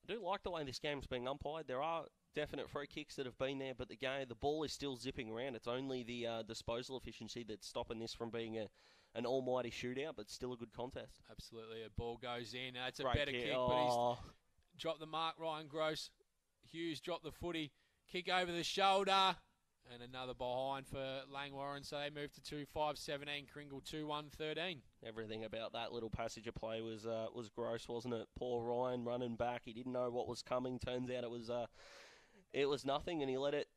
I do like the way this game's being umpired. There are definite free kicks that have been there, but the ball is still zipping around. It's only the disposal efficiency that's stopping this from being an almighty shootout, but still a good contest. Absolutely. A ball goes in. That's a Great better kick, but he's dropped the mark. Ryan Gross. Hughes dropped the footy. Kick over the shoulder. And another behind for Langwarrin. So they move to 2-5-17. Karingal 2-1-13. Everything about that little passage of play was gross, wasn't it? Poor Ryan running back. He didn't know what was coming. Turns out it was nothing, and he let it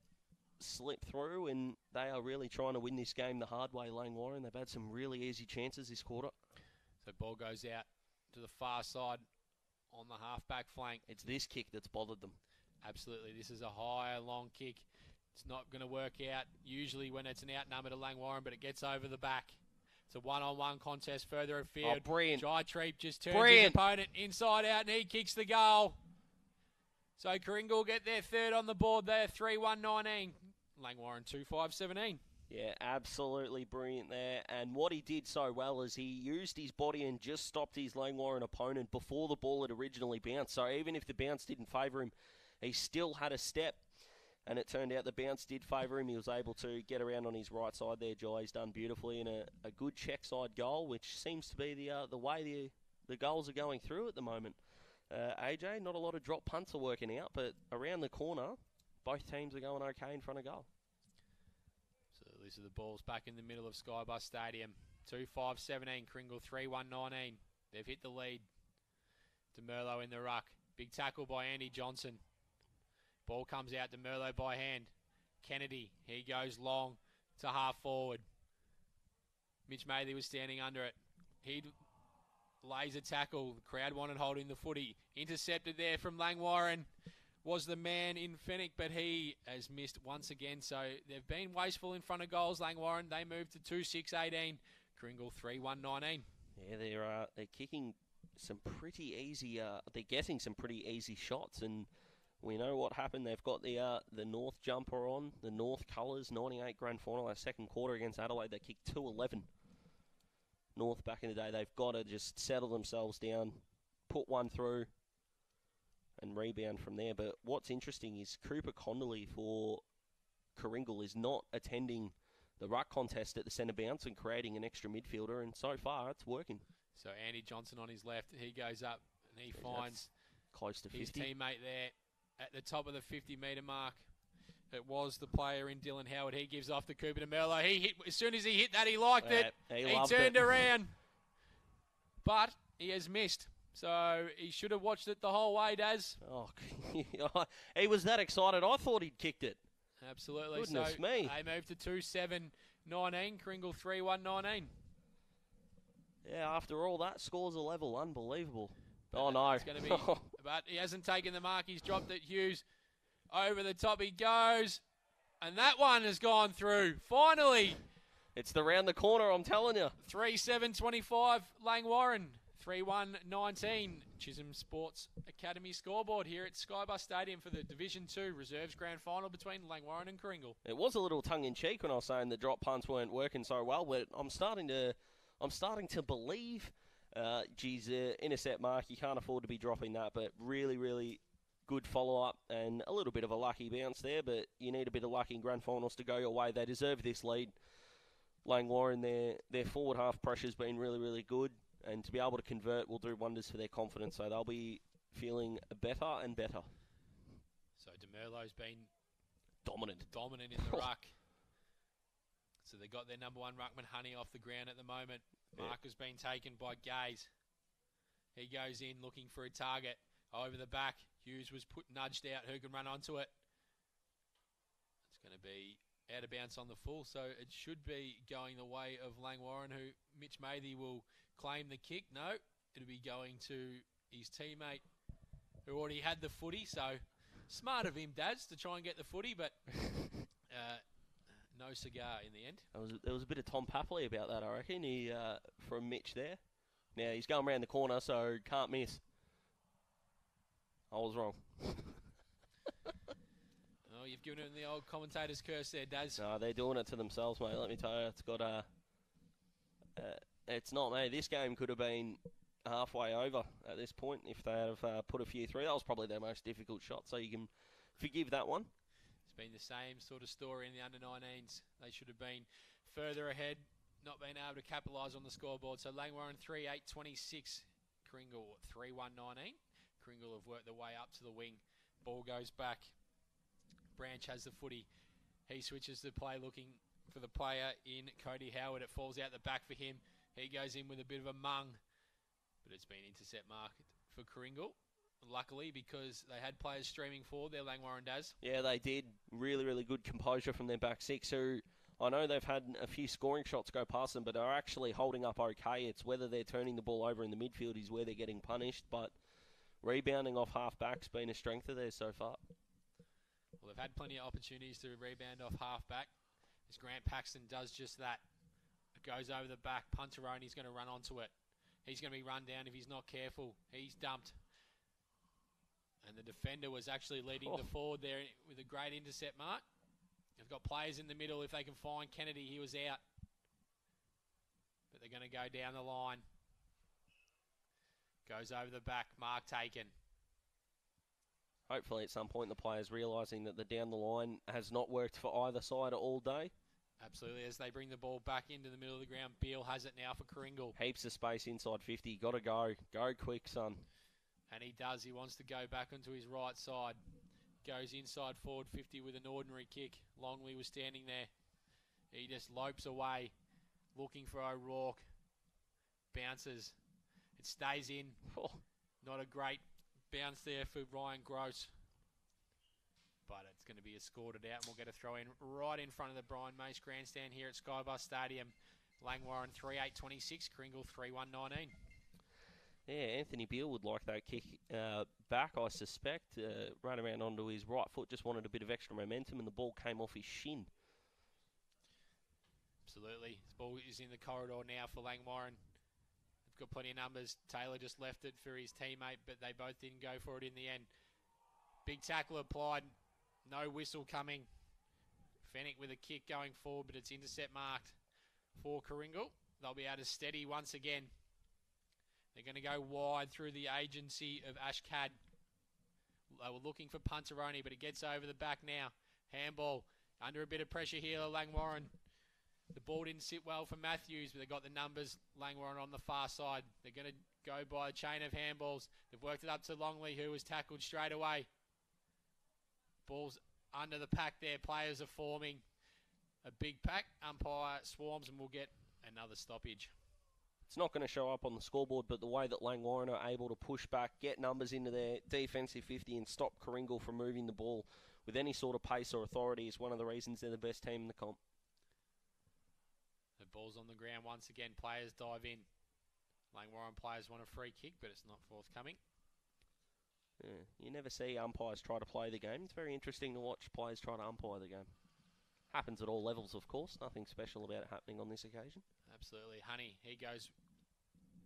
slip through, and they are really trying to win this game the hard way, Langwarrin. They've had some really easy chances this quarter. So ball goes out to the far side on the half-back flank. It's this kick that's bothered them. Absolutely. This is a high, long kick. It's not going to work out usually when it's an outnumber to Langwarrin, but it gets over the back. It's a one-on-one contest further afield. Oh, brilliant. Jai Treep just turns his opponent inside out, and he kicks the goal. So Karingal get their third on the board there, 3-1-19. Langwarrin 2-5-17. Yeah, absolutely brilliant there. And what he did so well is he used his body and just stopped his Langwarrin opponent before the ball had originally bounced. So even if the bounce didn't favour him, he still had a step. And it turned out the bounce did favour him. He was able to get around on his right side there. Jai's done beautifully in a good check side goal, which seems to be the way the goals are going through at the moment. AJ, not a lot of drop punts are working out, but around the corner, both teams are going okay in front of goal. So these are the balls back in the middle of Skybus Stadium. 2-5-17, Karingal 3-1-19. They've hit the lead. DeMerlo in the ruck. Big tackle by Andy Johnson. Ball comes out to Merlo by hand. Kennedy, he goes long to half forward. Mitch Mathy was standing under it. He lays a tackle. The crowd wanted holding the footy. Intercepted there from Langwarrin. Was the man in Fenwick, but he has missed once again. So they've been wasteful in front of goals, Langwarrin. They move to 2-6-18. Karingal 3-1-19. Yeah, they're kicking some pretty easy. They're getting some pretty easy shots, and we know what happened. They've got the North jumper on, the North colours, 98 grand final, our second quarter against Adelaide. They kicked 2-11. North back in the day. They've got to just settle themselves down, put one through, and rebound from there. But what's interesting is Cooper Conley for Karingal is not attending the ruck contest at the centre bounce and creating an extra midfielder, and so far it's working. So Andy Johnson on his left, he goes up and he finds close to 50. His teammate there at the top of the 50-metre mark. It was the player in Dylan Howard. He gives off to Cooper DeMerlo. He hit, as soon as he hit that, he liked it. He turned around. But he has missed. So he should have watched it the whole way, Daz. Oh, he was that excited. I thought he'd kicked it. Absolutely. Goodness so me. They moved to 2-7-19. Karingal 3-1-19. Yeah, after all that, scores a level. Unbelievable. Oh, no. It's going to be, but he hasn't taken the mark. He's dropped it. Hughes over the top he goes. And that one has gone through. Finally. It's the round the corner, I'm telling you. 3-7-25, Langwarrin. 3-1-19, Chisholm Sports Academy scoreboard here at Skybus Stadium for the Division 2 Reserves Grand Final between Langwarrin and Karingal. It was a little tongue-in-cheek when I was saying the drop punts weren't working so well, but I'm starting to believe. Intercept mark, you can't afford to be dropping that, but really, really good follow-up and a little bit of a lucky bounce there, but you need a bit of luck in grand finals to go your way. They deserve this lead. Langwarrin, their forward half pressure's been really, really good, and to be able to convert will do wonders for their confidence, so they'll be feeling better and better. So DeMerlo's been dominant in the ruck. So they got their number one ruckman, Honey, off the ground at the moment. Mark has been taken by Gaze. He goes in looking for a target. Over the back, Hughes was nudged out. Who can run onto it? It's going to be out of bounds on the full, so it should be going the way of Langwarrin, who Mitch Mathy will claim the kick. No, it'll be going to his teammate who already had the footy, so smart of him, Daz, to try and get the footy, but no cigar in the end. There was a bit of Tom Papley about that, I reckon, from Mitch there. Now, he's going around the corner, so can't miss. I was wrong. Oh, you've given him the old commentator's curse there, Daz. No, they're doing it to themselves, mate. Let me tell you, it's got it's not, mate. This game could have been halfway over at this point if they had put a few through. That was probably their most difficult shot, so you can forgive that one. It's been the same sort of story in the under-19s. They should have been further ahead, not been able to capitalise on the scoreboard. So Langwarrin 3-8-26, Karingal 3-1-19. Karingal have worked their way up to the wing. Ball goes back. Branch has the footy. He switches the play looking for the player in Cody Howard. It falls out the back for him. He goes in with a bit of a mung. But it's been intercept marked for Karingal. Luckily, because they had players streaming forward there, Langwarrin does. Yeah, they did. Really, really good composure from their back six, who I know they've had a few scoring shots go past them, but are actually holding up okay. It's whether they're turning the ball over in the midfield is where they're getting punished, but rebounding off half-back's been a strength of theirs so far. Well, they've had plenty of opportunities to rebound off half-back. As Grant Paxton does just that. It goes over the back. Punteroni's going to run onto it. He's going to be run down if he's not careful. He's dumped. And the defender was actually leading the forward there with a great intercept mark. They've got players in the middle. If they can find Kennedy, he was out. But they're going to go down the line. Goes over the back. Mark taken. Hopefully at some point the players realising that the down the line has not worked for either side all day. Absolutely. As they bring the ball back into the middle of the ground, Beale has it now for Karingal. Heaps of space inside 50. Got to go. Go quick, son. And he does. He wants to go back onto his right side. Goes inside forward 50 with an ordinary kick. Longley was standing there. He just lopes away, looking for O'Rourke. Bounces. It stays in. Oh. Not a great bounce there for Ryan Gross. But it's going to be escorted out, and we'll get a throw in right in front of the Brian Mace grandstand here at Skybus Stadium. Langwarrin 3-8-26, Karingal 3-1-19. Yeah, Anthony Beale would like that kick back, I suspect. Ran around onto his right foot, just wanted a bit of extra momentum, and the ball came off his shin. Absolutely. This ball is in the corridor now for Langwarrin. They've got plenty of numbers. Taylor just left it for his teammate, but they both didn't go for it in the end. Big tackle applied. No whistle coming. Fennick with a kick going forward, but it's intercept marked for Karingal. They'll be able to steady once again. They're going to go wide through the agency of Ashcad. They were looking for Punteroni, but it gets over the back now. Handball under a bit of pressure here, Langwarrin. The ball didn't sit well for Matthews, but they got the numbers. Langwarrin on the far side. They're going to go by a chain of handballs. They've worked it up to Longley, who was tackled straight away. Ball's under the pack there. Players are forming a big pack. Umpire swarms and we'll get another stoppage. It's not going to show up on the scoreboard, but the way that Langwarrin are able to push back, get numbers into their defensive 50 and stop Karingal from moving the ball with any sort of pace or authority is one of the reasons they're the best team in the comp. The ball's on the ground once again. Players dive in. Langwarrin players want a free kick, but it's not forthcoming. Yeah, you never see umpires try to play the game. It's very interesting to watch players try to umpire the game. Happens at all levels, of course. Nothing special about it happening on this occasion. Absolutely. Honey, he goes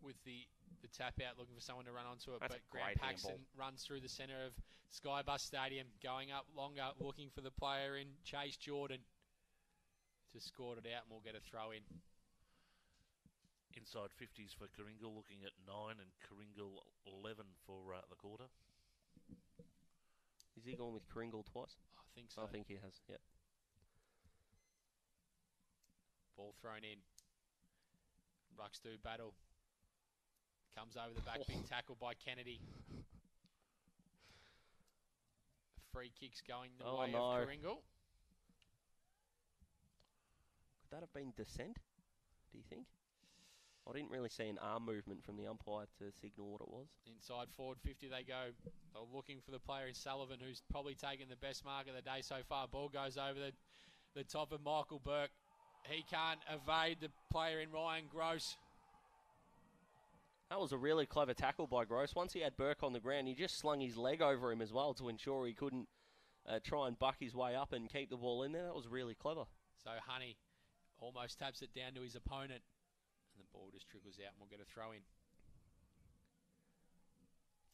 with the tap out, looking for someone to run onto it. That's but a Grant great Paxton handball. runs through the centre of Skybus Stadium, going up longer, looking for the player in Chase Jordan. Just scored it out, and we'll get a throw in. Inside 50s for Karingal, looking at 9 and Karingal 11 for the quarter. Is he going with Karingal twice? I think so. I think he has, yep. Ball thrown in. Rucks do battle. Comes over the back, big tackle by Kennedy. Free kicks going the way of Karingal. Could that have been dissent, do you think? I didn't really see an arm movement from the umpire to signal what it was. Inside forward 50 they go. They're looking for the player in Sullivan, who's probably taken the best mark of the day so far. Ball goes over the top of Michael Burke. He can't evade the player in Ryan Gross. That was a really clever tackle by Gross. Once he had Burke on the ground, he just slung his leg over him as well to ensure he couldn't try and buck his way up and keep the ball in there. That was really clever. So Honey almost taps it down to his opponent. And the ball just trickles out and we'll get a throw in.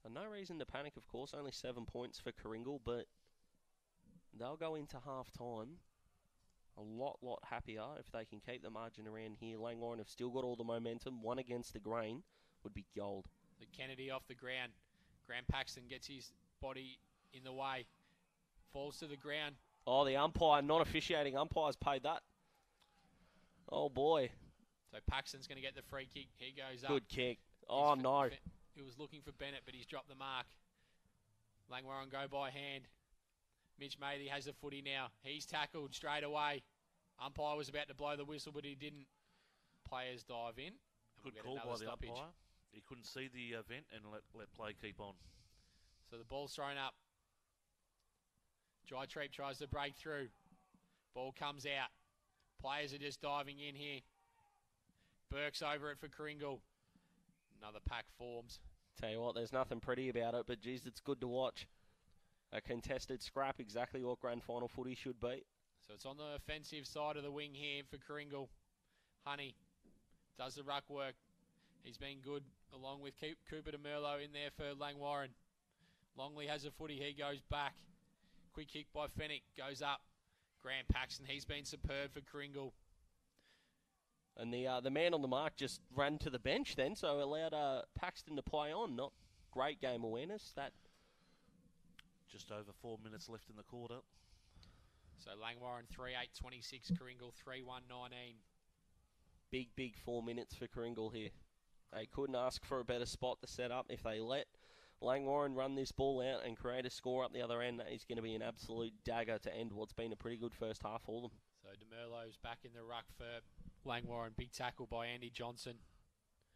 So no reason to panic, of course. Only 7 points for Karingal, but they'll go into half-time a lot happier if they can keep the margin around here. Langwarrin have still got all the momentum. One against the grain would be gold. The Kennedy off the ground. Grant Paxton gets his body in the way. Falls to the ground. Oh, the umpire, not officiating. Umpire's paid that. Oh, boy. So Paxton's going to get the free kick. He goes up. Good kick. Oh, no. He was looking for Bennett, but he's dropped the mark. Langwarrin go by hand. Mitch Matey has the footy now. He's tackled straight away. Umpire was about to blow the whistle, but he didn't. Players dive in. Good call by the umpire. He couldn't see the event and let play keep on. So the ball's thrown up. Dry Treep tries to break through. Ball comes out. Players are just diving in here. Burke's over it for Karingal. Another pack forms. Tell you what, there's nothing pretty about it, but geez, it's good to watch. A contested scrap, exactly what grand final footy should be. So it's on the offensive side of the wing here for Karingal. Honey does the ruck work. He's been good along with Cooper de Merlo in there for Langwarrin. Longley has a footy. He goes back. Quick kick by Fennick. Goes up. Grant Paxton, he's been superb for Karingal. And the man on the mark just ran to the bench then, so allowed Paxton to play on. Not great game awareness. That Just over 4 minutes left in the quarter. So Langwarrin 3:8:26, Karingal 3:1:19. big 4 minutes for Karingal here. They couldn't ask for a better spot to set up. If they let Langwarrin run this ball out and create a score up the other end, that is going to be an absolute dagger to end what's been a pretty good first half for them. So DeMerlo's back in the ruck for Langwarrin. Big tackle by Andy Johnson.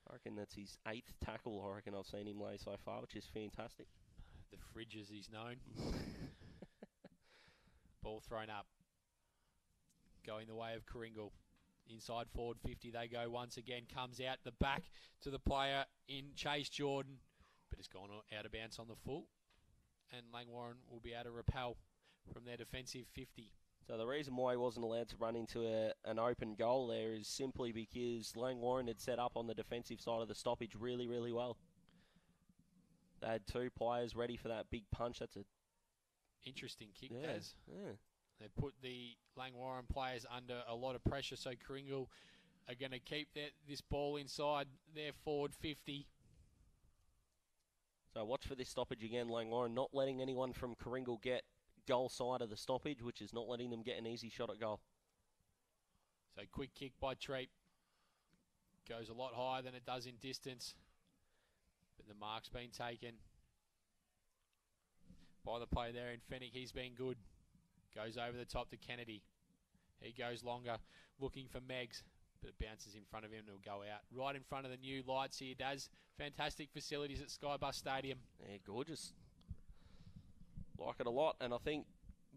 I reckon that's his 8th tackle I reckon I've seen him lay so far, which is fantastic. The fridge as he's known. Ball thrown up. Going the way of Karingal. Inside forward 50 they go once again. Comes out the back to the player in Chase Jordan. But it's gone out of bounds on the full. And Langwarrin will be able to repel from their defensive 50. So the reason why he wasn't allowed to run into an open goal there is simply because Langwarrin had set up on the defensive side of the stoppage really well. They had 2 players ready for that big punch. That's a interesting kick, yeah, Gaz. yeah. They put the Langwarrin players under a lot of pressure, so Karingal are going to keep this ball inside their forward 50. So watch for this stoppage again, Langwarrin not letting anyone from Karingal get goal side of the stoppage, which is not letting them get an easy shot at goal. So quick kick by Treep. Goes a lot higher than it does in distance. But the mark's been taken by the player there in Fenwick. He's been good. Goes over the top to Kennedy. He goes longer, looking for Meggs, but it bounces in front of him and it'll go out. Right in front of the new lights here, Daz. Fantastic facilities at Skybus Stadium. Yeah, gorgeous. Like it a lot, and I think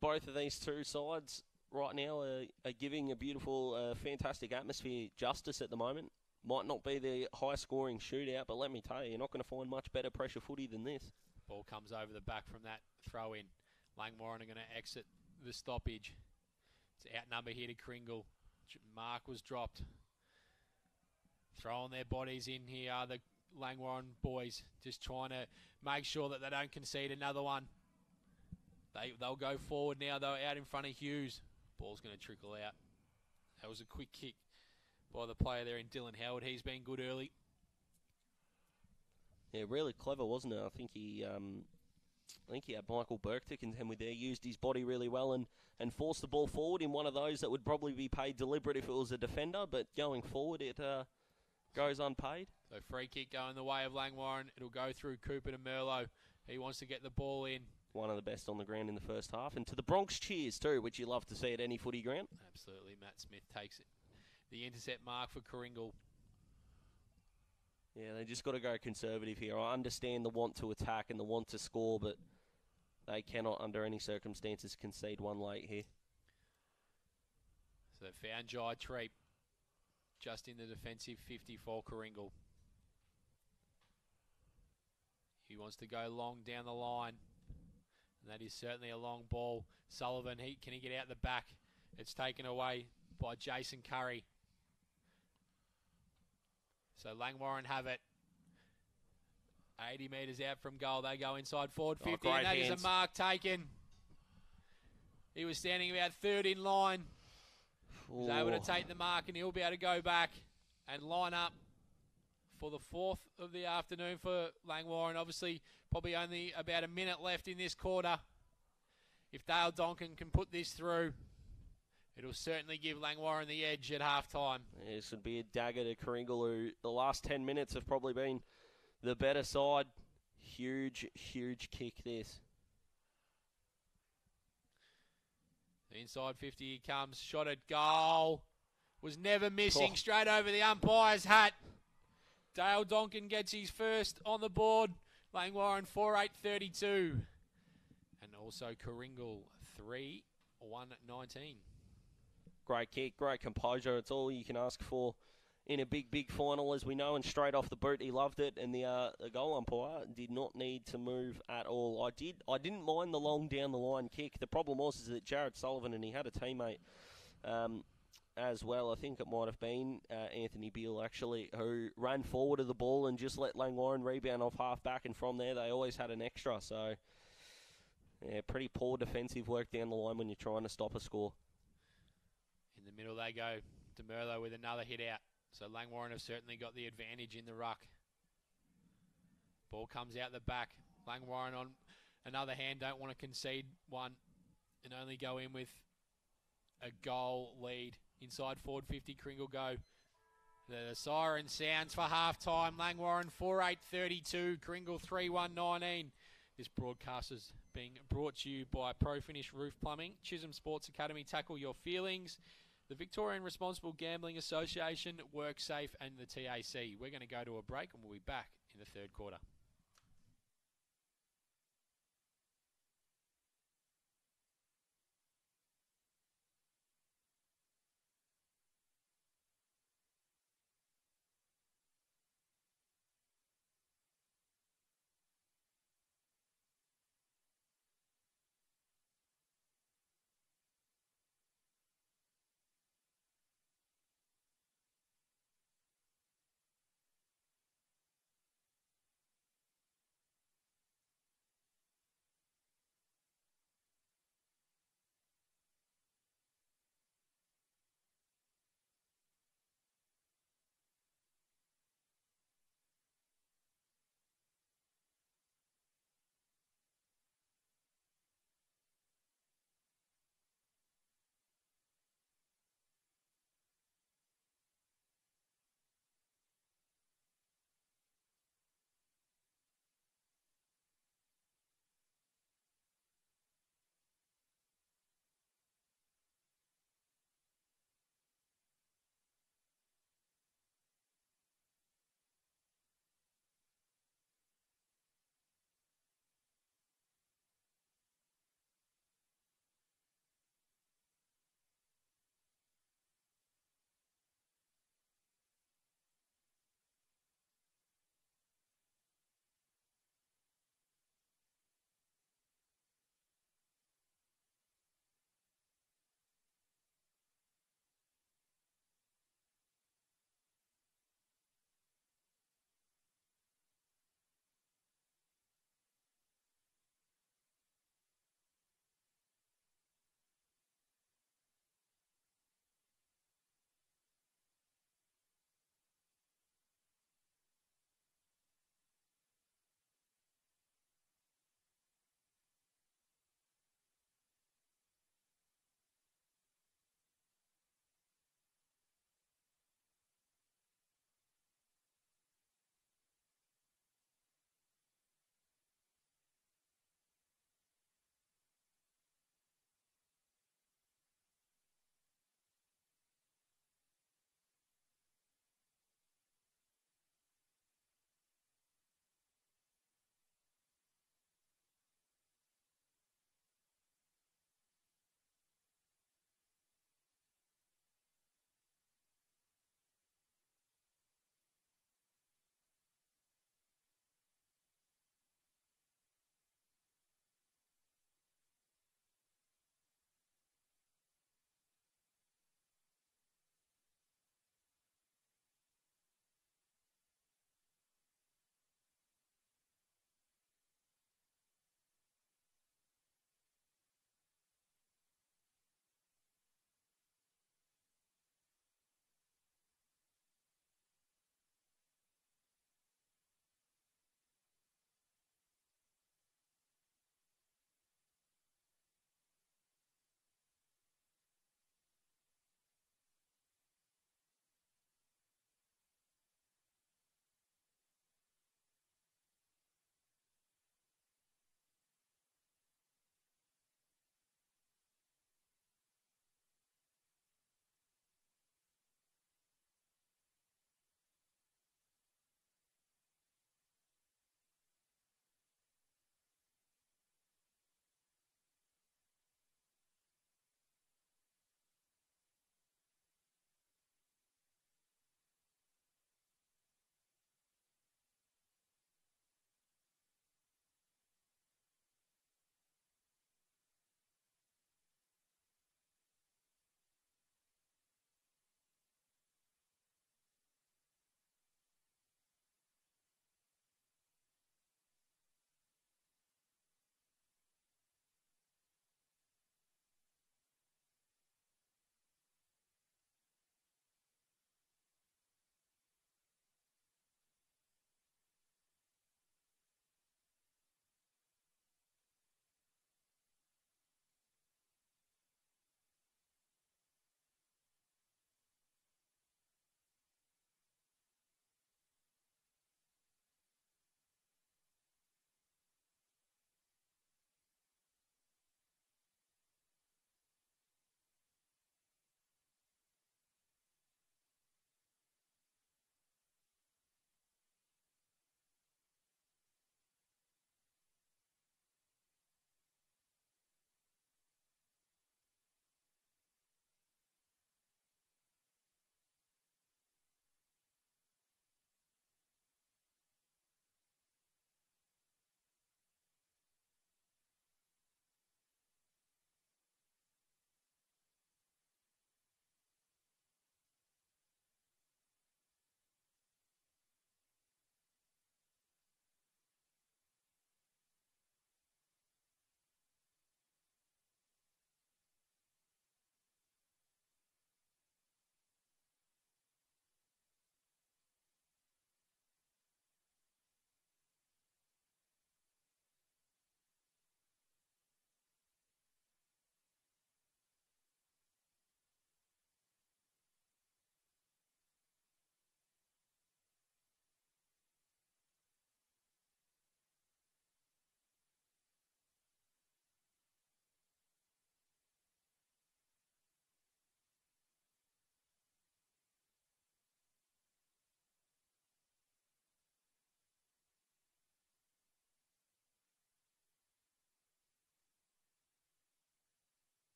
both of these two sides right now are giving a beautiful, fantastic atmosphere justice at the moment. Might not be the high-scoring shootout, but let me tell you, you're not going to find much better pressure footy than this. Ball comes over the back from that throw-in. Langwarrin are going to exit the stoppage. It's outnumber here to Karingal. Mark was dropped. Throwing their bodies in here are the Langwarrin boys, just trying to make sure that they don't concede another one. They'll go forward now, though, out in front of Hughes. Ball's going to trickle out. That was a quick kick by the player there in Dylan Howard. He's been good early. Yeah, really clever, wasn't it? I think he had Michael Burke to contend with there. Used his body really well and forced the ball forward in one of those that would probably be paid deliberate if it was a defender, but going forward it goes unpaid. So free kick going the way of Langwarrin. It'll go through Cooper to Merlot. He wants to get the ball in. One of the best on the ground in the first half. And to the Bronx cheers too, which you love to see at any footy ground. Absolutely. Matt Smith takes it. The intercept mark for Karingal. Yeah, they just got to go conservative here. I understand the want to attack and the want to score, but they cannot, under any circumstances, concede one late here. So they found Jai Treep just in the defensive 50 for Karingal. He wants to go long down the line. And that is certainly a long ball. Sullivan, can he get out the back? It's taken away by Jason Curry. So Langwarrin have it. 80 metres out from goal. They go inside forward 50. And that is a mark taken. He was standing about third in line. He was able to take the mark, and he'll be able to go back and line up for the 4th of the afternoon for Langwarrin. Obviously, probably only about a minute left in this quarter. If Dale Donkin can put this through, it'll certainly give Langwarrin the edge at halftime. Yeah, this would be a dagger to Karingal, who the last 10 minutes have probably been the better side. Huge kick this. The inside 50 he comes. Shot at goal. Was never missing. Straight over the umpire's hat. Dale Donkin gets his first on the board. Langwarrin 4:8:32. And also Karingal 3:1:19. Great kick, great composure. It's all you can ask for in a big final, as we know. And straight off the boot, he loved it. And the goal umpire did not need to move at all. I didn't mind the long down the line kick. The problem was is that Jared Sullivan, and he had a teammate as well. I think it might have been Anthony Beale, actually, who ran forward of the ball and just let Langwarrin rebound off half back. And from there, they always had an extra. So, yeah, pretty poor defensive work down the line when you're trying to stop a score. middle they go. DeMerlo with another hit out. So Langwarrin have certainly got the advantage in the ruck. Ball comes out the back. Langwarrin on another hand don't want to concede one and only go in with a goal lead. Inside forward 50, Karingal go. The siren sounds for half-time. Langwarrin 4-8-32, Karingal 3-1-19. This broadcast is being brought to you by Pro Finish Roof Plumbing, Chisholm Sports Academy, Tackle Your Feelings, the Victorian Responsible Gambling Association, WorkSafe, and the TAC. We're going to go to a break and we'll be back in the third quarter.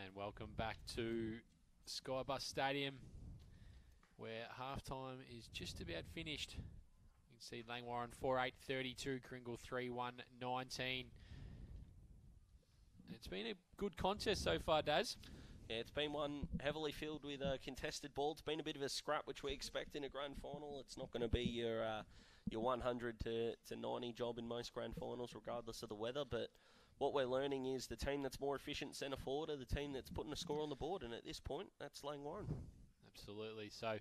And welcome back to Skybus Stadium, where halftime is just about finished. You can see Langwarrin 4-8-32, Karingal 3-1-19. It's been a good contest so far, Daz. Yeah, it's been one heavily filled with contested ball. It's been a bit of a scrap, which we expect in a grand final. It's not going to be your 100 to 90 job in most grand finals, regardless of the weather. But what we're learning is the team that's more efficient centre forward are the team that's putting a score on the board. And at this point, that's Langwarrin. Absolutely. So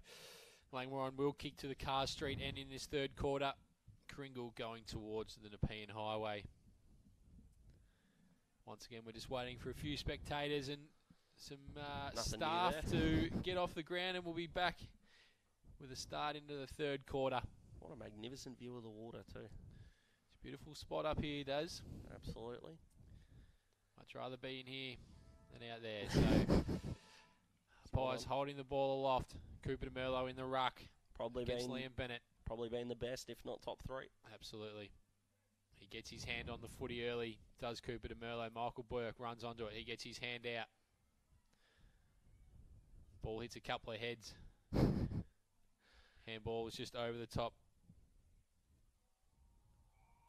Langwarrin will kick to the Car Street end in this third quarter. Karingal going towards the Nepean Highway. Once again, we're just waiting for a few spectators and some staff to get off the ground, and we'll be back with a start into the third quarter. What a magnificent view of the water too. It's a beautiful spot up here, Daz. Absolutely. Much rather be in here than out there. So Pies holding the ball aloft. Cooper DeMerlo in the ruck. Against Liam Bennett. Probably been the best, if not top three. Absolutely. He gets his hand on the footy early. Does Cooper DeMerlo. Michael Burke runs onto it. He gets his hand out. Ball hits a couple of heads. Handball was just over the top.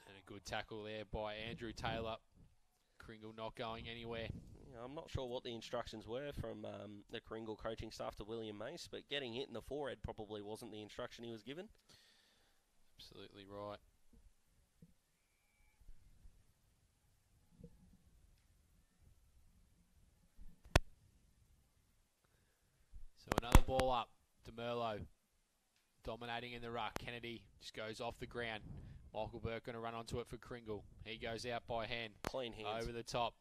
And a good tackle there by Andrew Taylor. Karingal not going anywhere. Yeah, I'm not sure what the instructions were from the Karingal coaching staff to William Mace, but getting hit in the forehead probably wasn't the instruction he was given. Absolutely right. So another ball up. DeMerlo dominating in the ruck. Kennedy just goes off the ground. Michael Burke going to run onto it for Karingal. He goes out by hand. Clean hands. Over the top.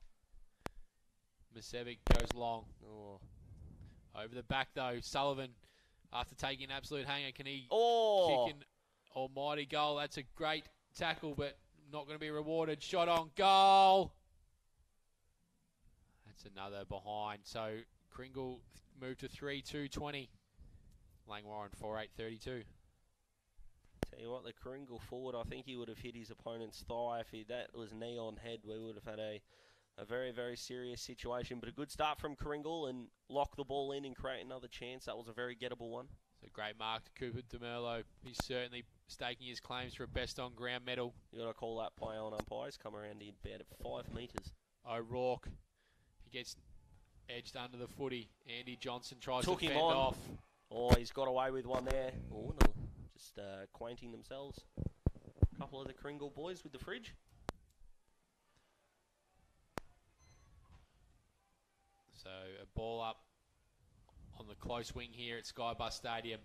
Misevic goes long. Oh. Over the back though. Sullivan, after taking an absolute hanger, can he kick an almighty goal? That's a great tackle, but not going to be rewarded. Shot on goal. That's another behind. So Karingal moved to 3-2-20. Langwarrin 4-8-32. Tell you what, the Karingal forward, I think he would have hit his opponent's thigh. If that was knee on head, we would have had a very, very serious situation. But a good start from Karingal and lock the ball in and create another chance. That was a very gettable one. It's a great mark to Cooper DeMerlo. He's certainly staking his claims for a best on ground medal. You got to call that play on umpires. Come around in about at 5 metres. O'Rourke, he gets edged under the footy. Andy Johnson tries to fend him on. off. Oh, he's got away with one there. Oh, no. Just acquainting themselves. A couple of the Karingal boys with the fridge. So a ball up on the close wing here at Skybus Stadium.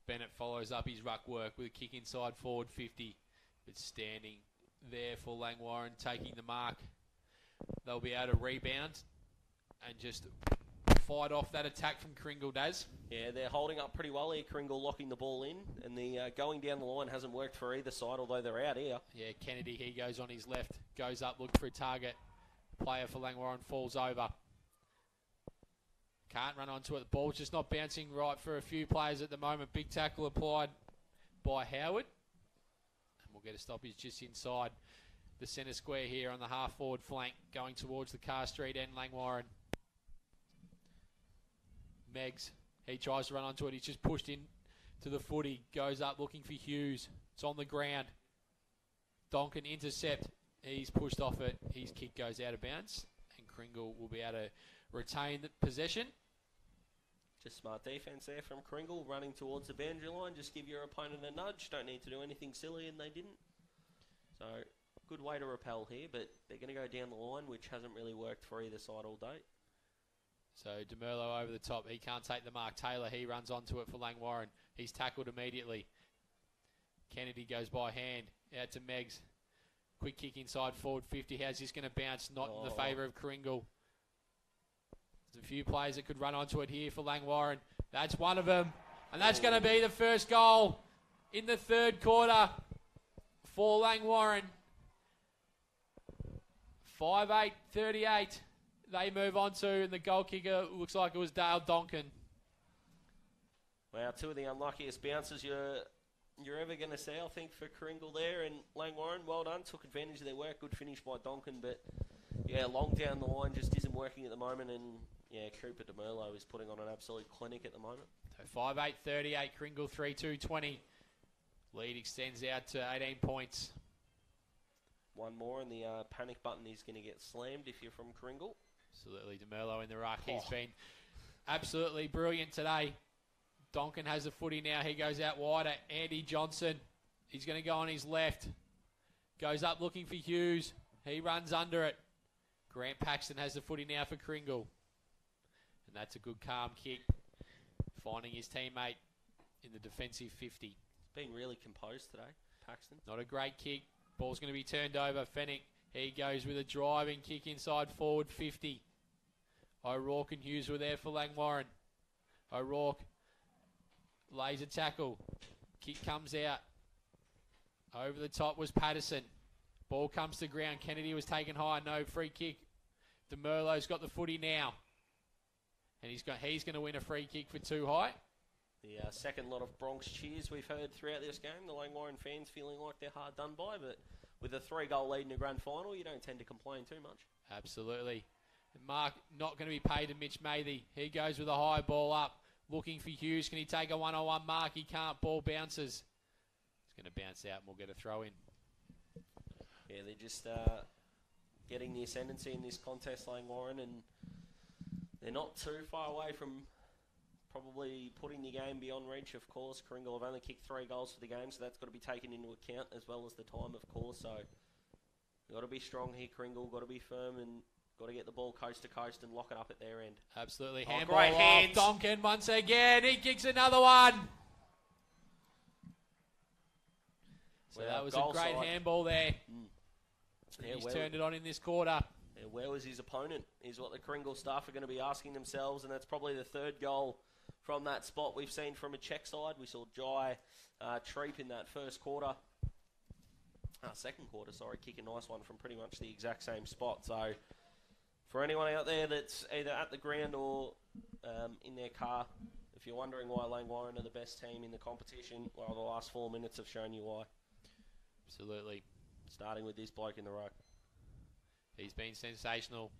Bennett follows up his ruck work with a kick inside forward 50. It's standing there for Langwarrin, taking the mark. They'll be able to rebound and just fight off that attack from Karingal, Daz. Yeah, they're holding up pretty well here. Karingal locking the ball in, and the going down the line hasn't worked for either side, although they're out here. Yeah, Kennedy, he goes on his left, goes up, looking for a target. Player for Langwarrin falls over. Can't run onto it. The ball's just not bouncing right for a few players at the moment. Big tackle applied by Howard. And we'll get a stoppage just inside the centre square here on the half-forward flank, going towards the Car Street end, Langwarrin. Meggs, he tries to run onto it. He's just pushed in to the footy. Goes up looking for Hughes. It's on the ground. Donkin intercept. He's pushed off it. His kick goes out of bounds. And Karingal will be able to retain the possession. Just smart defence there from Karingal, running towards the boundary line. Just give your opponent a nudge. Don't need to do anything silly, and they didn't. So, good way to repel here, but they're going to go down the line, which hasn't really worked for either side all day. So, DeMerlo over the top. He can't take the mark. Taylor, he runs onto it for Langwarrin. He's tackled immediately. Kennedy goes by hand. Out to Meggs. Quick kick inside forward 50. How's this going to bounce? Not in the favour of Karingal. There's a few players that could run onto it here for Langwarrin. That's one of them. And that's going to be the first goal in the third quarter for Langwarrin. 5-8-38. They move on to, and the goal kicker looks like it was Dale Donkin. Wow, two of the unluckiest bounces you're ever going to see, I think, for Karingal there. And Langwarrin, well done, took advantage of their work. Good finish by Donkin, but yeah, long down the line just isn't working at the moment. And yeah, Cooper DeMerlo is putting on an absolute clinic at the moment. So 5-8-38, Kringle 3-2-20. Lead extends out to 18 points. One more, and the panic button is going to get slammed if you're from Karingal. Absolutely, DeMerlo in the ruck. He's been absolutely brilliant today. Donkin has the footy now. He goes out wider. Andy Johnson, he's going to go on his left. Goes up looking for Hughes. He runs under it. Grant Paxton has the footy now for Kringle. And that's a good calm kick. Finding his teammate in the defensive 50. He's been really composed today, Paxton. Not a great kick. Ball's going to be turned over. Fennick, he goes with a driving kick inside forward 50. O'Rourke and Hughes were there for Langwarrin. O'Rourke lays a tackle. Kick comes out. Over the top was Patterson. Ball comes to ground. Kennedy was taken high. No free kick. DeMerlo's got the footy now. And he's going to win a free kick for too high. The second lot of Bronx cheers we've heard throughout this game. The Langwarrin fans feeling like they're hard done by, but with a 3-goal lead in the grand final, you don't tend to complain too much. Absolutely. And Mark not going to be paid to Mitch Mathy. He goes with a high ball up, looking for Hughes. Can he take a one-on-one mark? He can't. Ball bounces. It's going to bounce out and we'll get a throw in. Yeah, they're just getting the ascendancy in this contest, Langwarrin, and they're not too far away from probably putting the game beyond reach, of course. Karingal have only kicked 3 goals for the game, so that's got to be taken into account, as well as the time, of course. So you've got to be strong here, Karingal. Got to be firm and got to get the ball coast to coast and lock it up at their end. Absolutely. Oh, Handball great off. hands. Donkin once again. He kicks another one. So Well, that was a goal great side. handball there. Yeah, He's well- turned it on in this quarter. Yeah, where was his opponent is what the Karingal staff are going to be asking themselves, and that's probably the 3rd goal from that spot we've seen from a check side. We saw Jai Treep in that second quarter, kick a nice one from pretty much the exact same spot. So for anyone out there that's either at the ground or in their car, if you're wondering why Langwarrin are the best team in the competition, well, the last 4 minutes have shown you why. Absolutely. Starting with this bloke in the ruck. He's been sensational.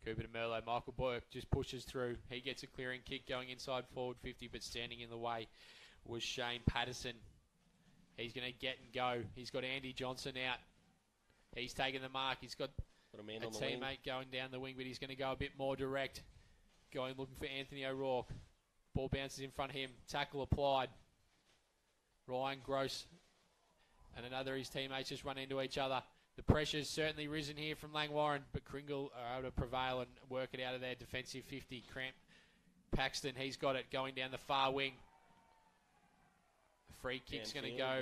Cooper DeMerlo, Michael Bourke just pushes through. He gets a clearing kick going inside forward 50, but standing in the way was Shane Patterson. He's going to get and go. He's got Andy Johnson out. He's taking the mark. He's got a man a on the wing. teammate going down the wing, but he's going to go a bit more direct. Going looking for Anthony O'Rourke. Ball bounces in front of him. Tackle applied. Ryan Gross and another of his teammates just run into each other. The pressure's certainly risen here from Langwarrin, but Kringle are able to prevail and work it out of their defensive 50. Cramp Paxton, he's got it going down the far wing. The free kick's going to go.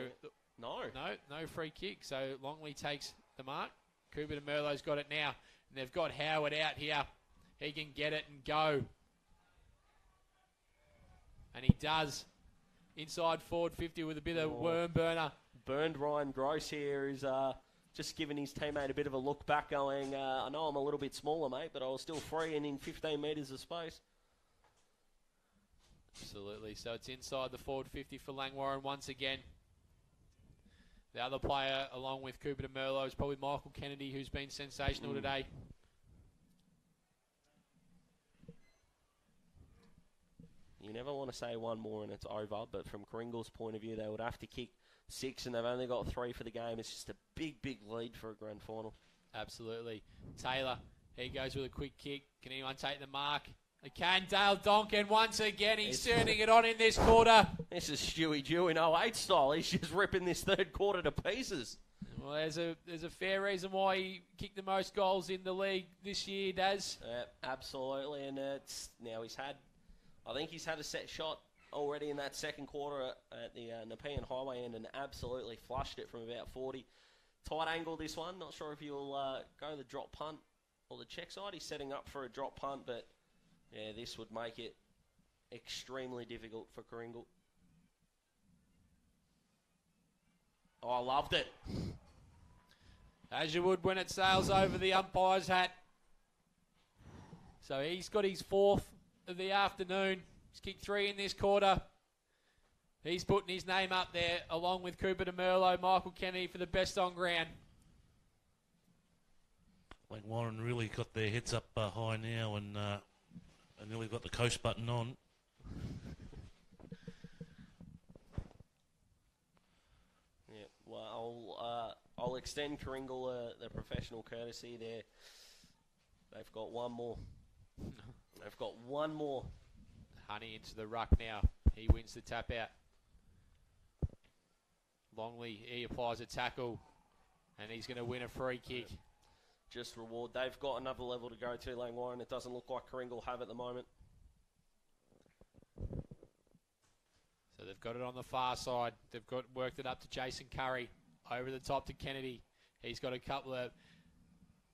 No free kick. So Longley takes the mark. Cooper DeMerlo's got it now. And they've got Howard out here. He can get it and go. And he does. Inside forward 50 with a bit of worm burner. Burned Ryan Gross here is just giving his teammate a bit of a look back going, I know I'm a little bit smaller, mate, but I was still free and in 15 metres of space. Absolutely. So it's inside the forward 50 for Langwarrin once again. The other player, along with Cooper DeMerlo, is probably Michael Kennedy, who's been sensational today. You never want to say one more and it's over, but from Karingal's point of view, they would have to kick 6 and they've only got 3 for the game. It's just a big, big lead for a grand final. Absolutely. Taylor, he goes with a quick kick. Can anyone take the mark? They can. Dale Donkin once again. He's turning it on in this quarter. This is Stewie Dew in 08 style. He's just ripping this 3rd quarter to pieces. Well, there's a fair reason why he kicked the most goals in the league this year, Daz. Absolutely, and I think he's had a set shot already in that 2nd quarter at the Nepean Highway end and absolutely flushed it from about 40. Tight angle this one. Not sure if he'll go the drop punt or the check side. He's setting up for a drop punt, but yeah, this would make it extremely difficult for Karingal. Oh, I loved it. As you would when it sails over the umpire's hat. So he's got his 4th of the afternoon. He's kicked 3 in this quarter. He's putting his name up there along with Cooper DeMerlo, Michael Kennedy for the best on ground. Langwarrin really got their heads up high now and I nearly got the coast button on. Yeah, well, I'll extend Karingal the professional courtesy there. They've got one more. They've got one more. Honey into the ruck now. He wins the tap out. Longley, he applies a tackle, and he's going to win a free kick. Just reward. They've got another level to go to, Langwarrin. It doesn't look like Karingal have at the moment. So they've got it on the far side. They've worked it up to Jason Curry. Over the top to Kennedy. He's got a couple of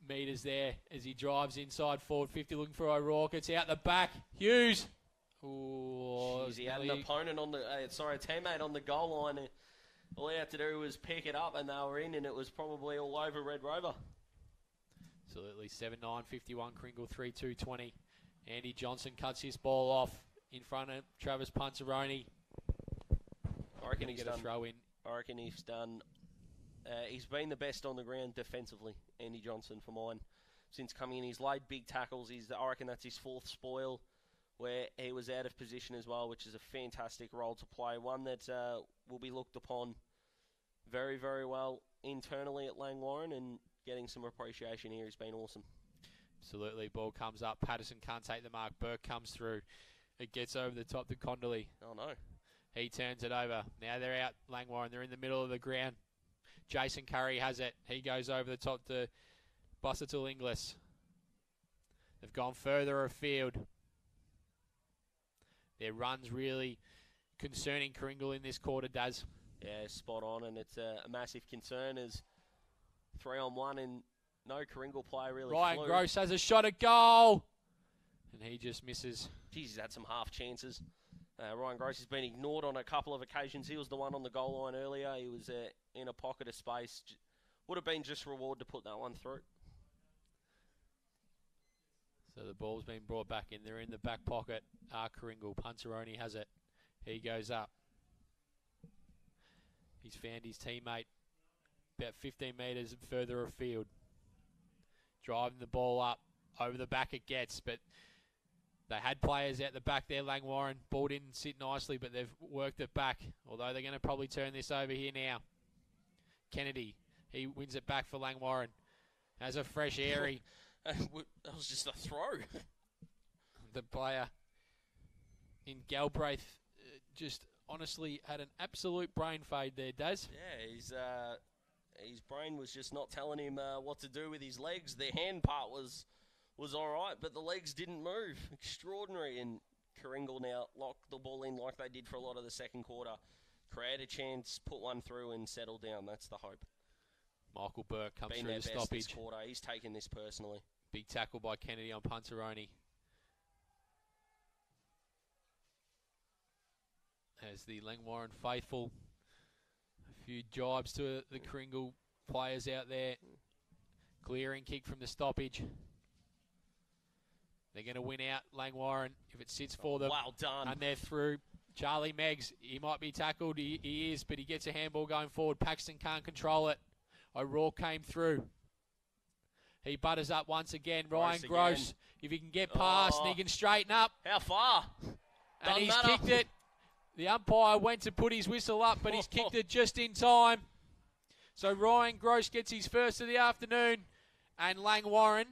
metres there as he drives inside forward 50 looking for O'Rourke. It's out the back. Hughes. Ooh, he had an opponent on the, a teammate on the goal line. All he had to do was pick it up and they were in, and it was probably all over Red Rover. Absolutely. 7-9, 51, Karingal 3-2-20. Andy Johnson cuts his ball off in front of Travis Punteroni. I reckon he's get a throw in. I reckon he's done. He's been the best on the ground defensively, Andy Johnson, for mine. Since coming in, he's laid big tackles. I reckon that's his fourth spoil, where he was out of position as well, which is a fantastic role to play. One that will be looked upon very, very well internally at Langwarrin, and getting some appreciation here has been awesome. Absolutely. Ball comes up. Patterson can't take the mark. Burke comes through. It gets over the top to Condolly. Oh, no. He turns it over. Now they're out Langwarrin. They're in the middle of the ground. Jason Curry has it. He goes over the top to Bussettle Inglis. They've gone further afield. Their run's really concerning Karingal in this quarter, Daz. Yeah, spot on, and it's a massive concern as 3-on-1 and no Karingal player really Ryan flew. Gross has a shot at goal, and he just misses. Jeez, he's had some half chances. Ryan Gross has been ignored on a couple of occasions. He was the one on the goal line earlier. He was in a pocket of space. Would have been just reward to put that one through. So the ball's been brought back in. They're in the back pocket. Karingal. Punteroni has it. He goes up. He's found his teammate about 15 metres further afield. Driving the ball up. Over the back it gets, but they had players out the back there. Langwarrin. Ball didn't sit nicely, but they've worked it back. Although they're going to probably turn this over here now. Kennedy. He wins it back for Langwarrin. Has a fresh airy. That was just a throw. The player in Galbraith just honestly had an absolute brain fade there, Daz. Yeah, his brain was just not telling him what to do with his legs. The hand part was all right, but the legs didn't move. Extraordinary. And Karingal now locked the ball in like they did for a lot of the second quarter. Create a chance, put one through, and settle down. That's the hope. Michael Burke comes Been through their the best stoppage. this quarter. He's taken this personally. Big tackle by Kennedy on Punteroni. As the Langwarrin faithful, a few jibes to the Karingal players out there. Clearing kick from the stoppage. They're going to win out Langwarrin if it sits for them. Well done. And they're through. Charlie Meggs, he might be tackled. He is, but he gets a handball going forward. Paxton can't control it. O'Rourke came through. He butters up once again. Ryan Gross, if he can get past and he can straighten up. How far? And he's kicked it. The umpire went to put his whistle up, but he's kicked it just in time. So Ryan Gross gets his first of the afternoon. And Langwarrin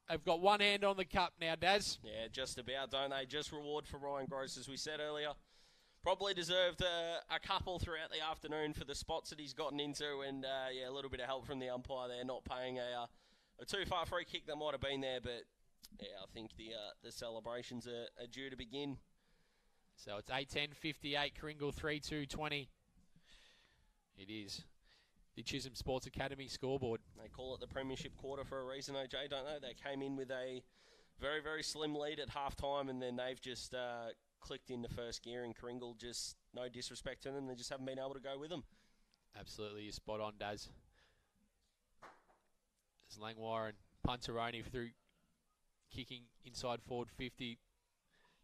have got one hand on the cup now, Daz. Yeah, just about, don't they? Just reward for Ryan Gross, as we said earlier. Probably deserved a couple throughout the afternoon for the spots that he's gotten into. And, yeah, a little bit of help from the umpire there, not paying a too far free kick that might have been there. But, yeah, I think the celebrations are due to begin. So it's 8-10-58, Karingal 3-2-20. It is the Chisholm Sports Academy scoreboard. They call it the Premiership quarter for a reason, OJ, don't they? They came in with a very, very slim lead at half-time, and then they've just clicked into first gear, and Karingal, just no disrespect to them, they just haven't been able to go with them. Absolutely, you're spot on, Daz. As Langwarrin, Punteroni through kicking inside forward 50.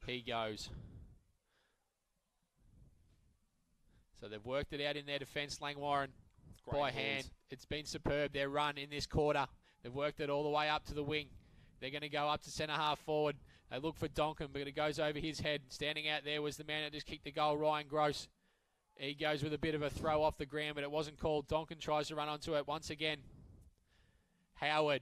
He goes. So they've worked it out in their defence, Langwarrin, by hand. It's been superb, their run in this quarter. They've worked it all the way up to the wing. They're going to go up to centre half forward. They look for Donkin, but it goes over his head. Standing out there was the man that just kicked the goal, Ryan Gross. He goes with a bit of a throw off the ground, but it wasn't called. Donkin tries to run onto it once again. Howard.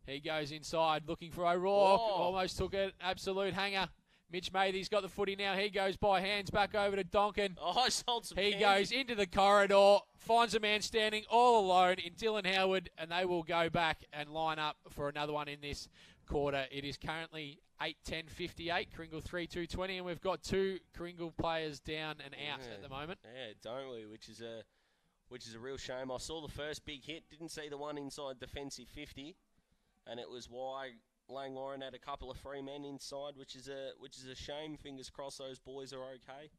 He goes inside looking for O'Rourke. Oh. Almost took it. Absolute hanger. Mitch Mathy's got the footy now. He goes by hands back over to Donkin. Oh, I sold some He candy. goes into the corridor, finds a man standing all alone in Dylan Howard, and they will go back and line up for another one in this quarter. It is currently 8:10:58, Karingal 3-2-20, and we've got two Karingal players down and out at the moment. Yeah, don't we? Which is a real shame. I saw the first big hit, didn't see the one inside defensive 50, and it was why Langwarrin had a couple of free men inside, which is a shame. Fingers crossed those boys are okay.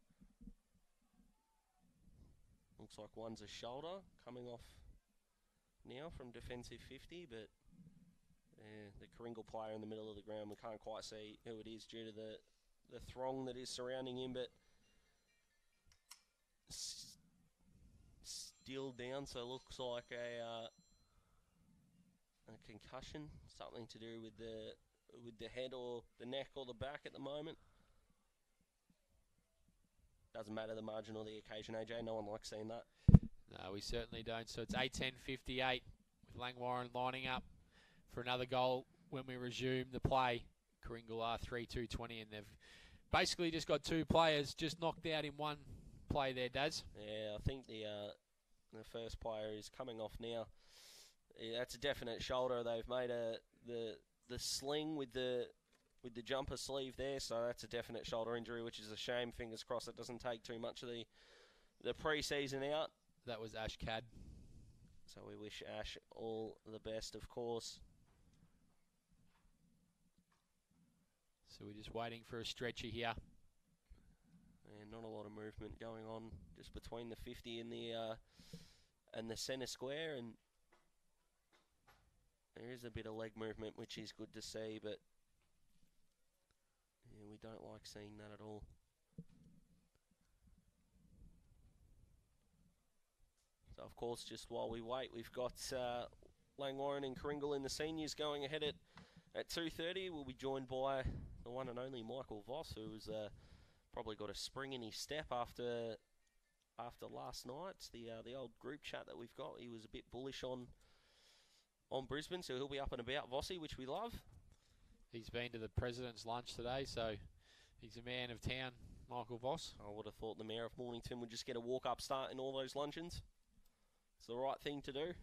Looks like one's a shoulder coming off now from defensive 50, but the Karingal player in the middle of the ground, we can't quite see who it is due to the throng that is surrounding him, but still down, so it looks like a concussion, something to do with the head or the neck or the back at the moment. Doesn't matter the margin or the occasion, AJ. No one likes seeing that. No, we certainly don't. So it's 8:10:58 with Langwarrin lining up for another goal when we resume the play. Karingal are 3-2-20, and they've basically just got two players just knocked out in one play there, Daz. Yeah, I think the first player is coming off now. Yeah, that's a definite shoulder. They've made the sling with the jumper sleeve there, so that's a definite shoulder injury, which is a shame. Fingers crossed it doesn't take too much of the pre-season out. That was Ash Cad. So we wish Ash all the best, of course. So we're just waiting for a stretcher here. And not a lot of movement going on just between the 50 and the centre square, and there is a bit of leg movement, which is good to see, but yeah, we don't like seeing that at all. So, of course, just while we wait, we've got Langwarrin and Karingal in the seniors going ahead at 2:30. We'll be joined by the one and only Michael Voss, who's probably got a spring in his step after last night. The old group chat that we've got, he was a bit bullish on Brisbane, so he'll be up and about, Vossi, which we love. He's been to the President's lunch today, so he's a man of town, Michael Voss. I would have thought the Mayor of Mornington would just get a walk-up start in all those luncheons. It's the right thing to do.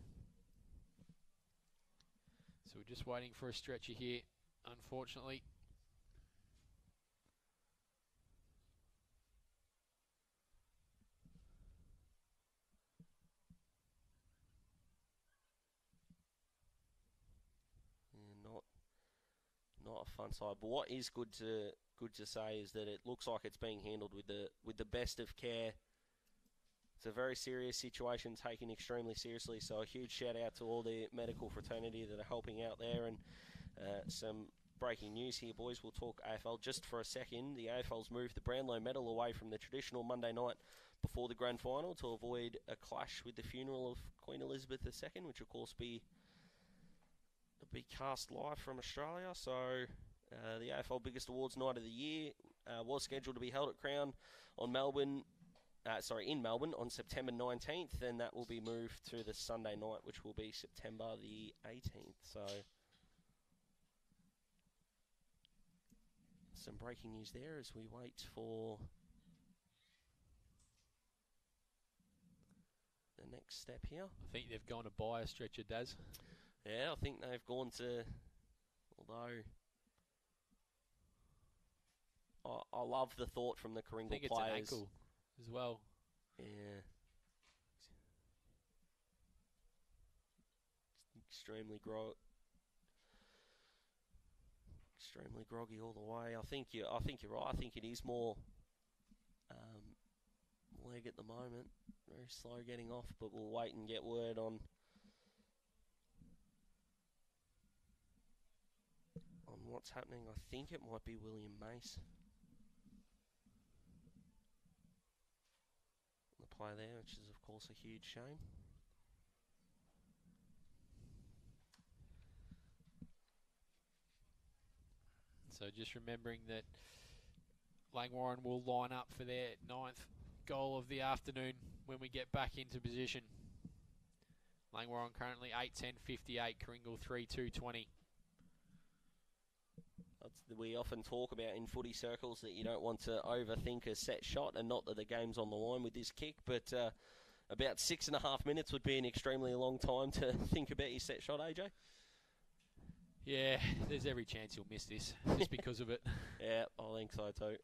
So we're just waiting for a stretcher here, unfortunately. Not a fun side, but what is good to say is that it looks like it's being handled with the best of care. It's a very serious situation, taken extremely seriously. So a huge shout out to all the medical fraternity that are helping out there. And some breaking news here, boys. We'll talk AFL just for a second. The AFL's moved the Brownlow medal away from the traditional Monday night before the grand final to avoid a clash with the funeral of Queen Elizabeth II, which of course be cast live from Australia. So the AFL biggest awards night of the year was scheduled to be held at Crown in Melbourne on September 19th, and that will be moved to the Sunday night, which will be September the 18th. So some breaking news there as we wait for the next step here. I think they've gone to buy a stretcher, Daz. Yeah, I think they've gone to, although I love the thought from the Karingal I think players. it's an ankle as well. Yeah. Extremely groggy all the way. I think you're right. I think it is more leg at the moment. Very slow getting off, but we'll wait and get word on what's happening. I think it might be William Mace. The play there, which is of course a huge shame. So just remembering that Langwarrin will line up for their 9th goal of the afternoon when we get back into position. Langwarrin currently 8-10-58, Karingal 3-2-20. We often talk about in footy circles that you don't want to overthink a set shot, and not that the game's on the line with this kick, but about 6.5 minutes would be an extremely long time to think about your set shot, AJ. Yeah, there's every chance you'll miss this just because of it. Yeah, I think so too.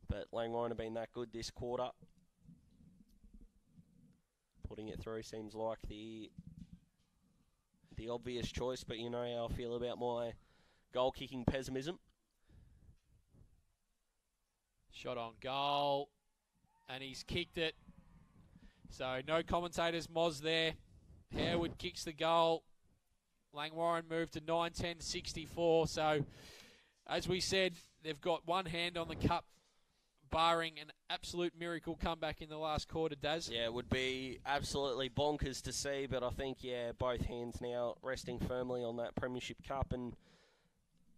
But Langwarrin have been that good this quarter. Putting it through seems like the obvious choice, but you know how I feel about my goal-kicking pessimism. Shot on goal, and he's kicked it. So no commentators, Moz there. Howard kicks the goal. Langwarrin moved to 9-10-64. So, as we said, they've got one hand on the cup, barring an absolute miracle comeback in the last quarter, Daz. Yeah, it would be absolutely bonkers to see, but I think, yeah, both hands now resting firmly on that Premiership Cup, and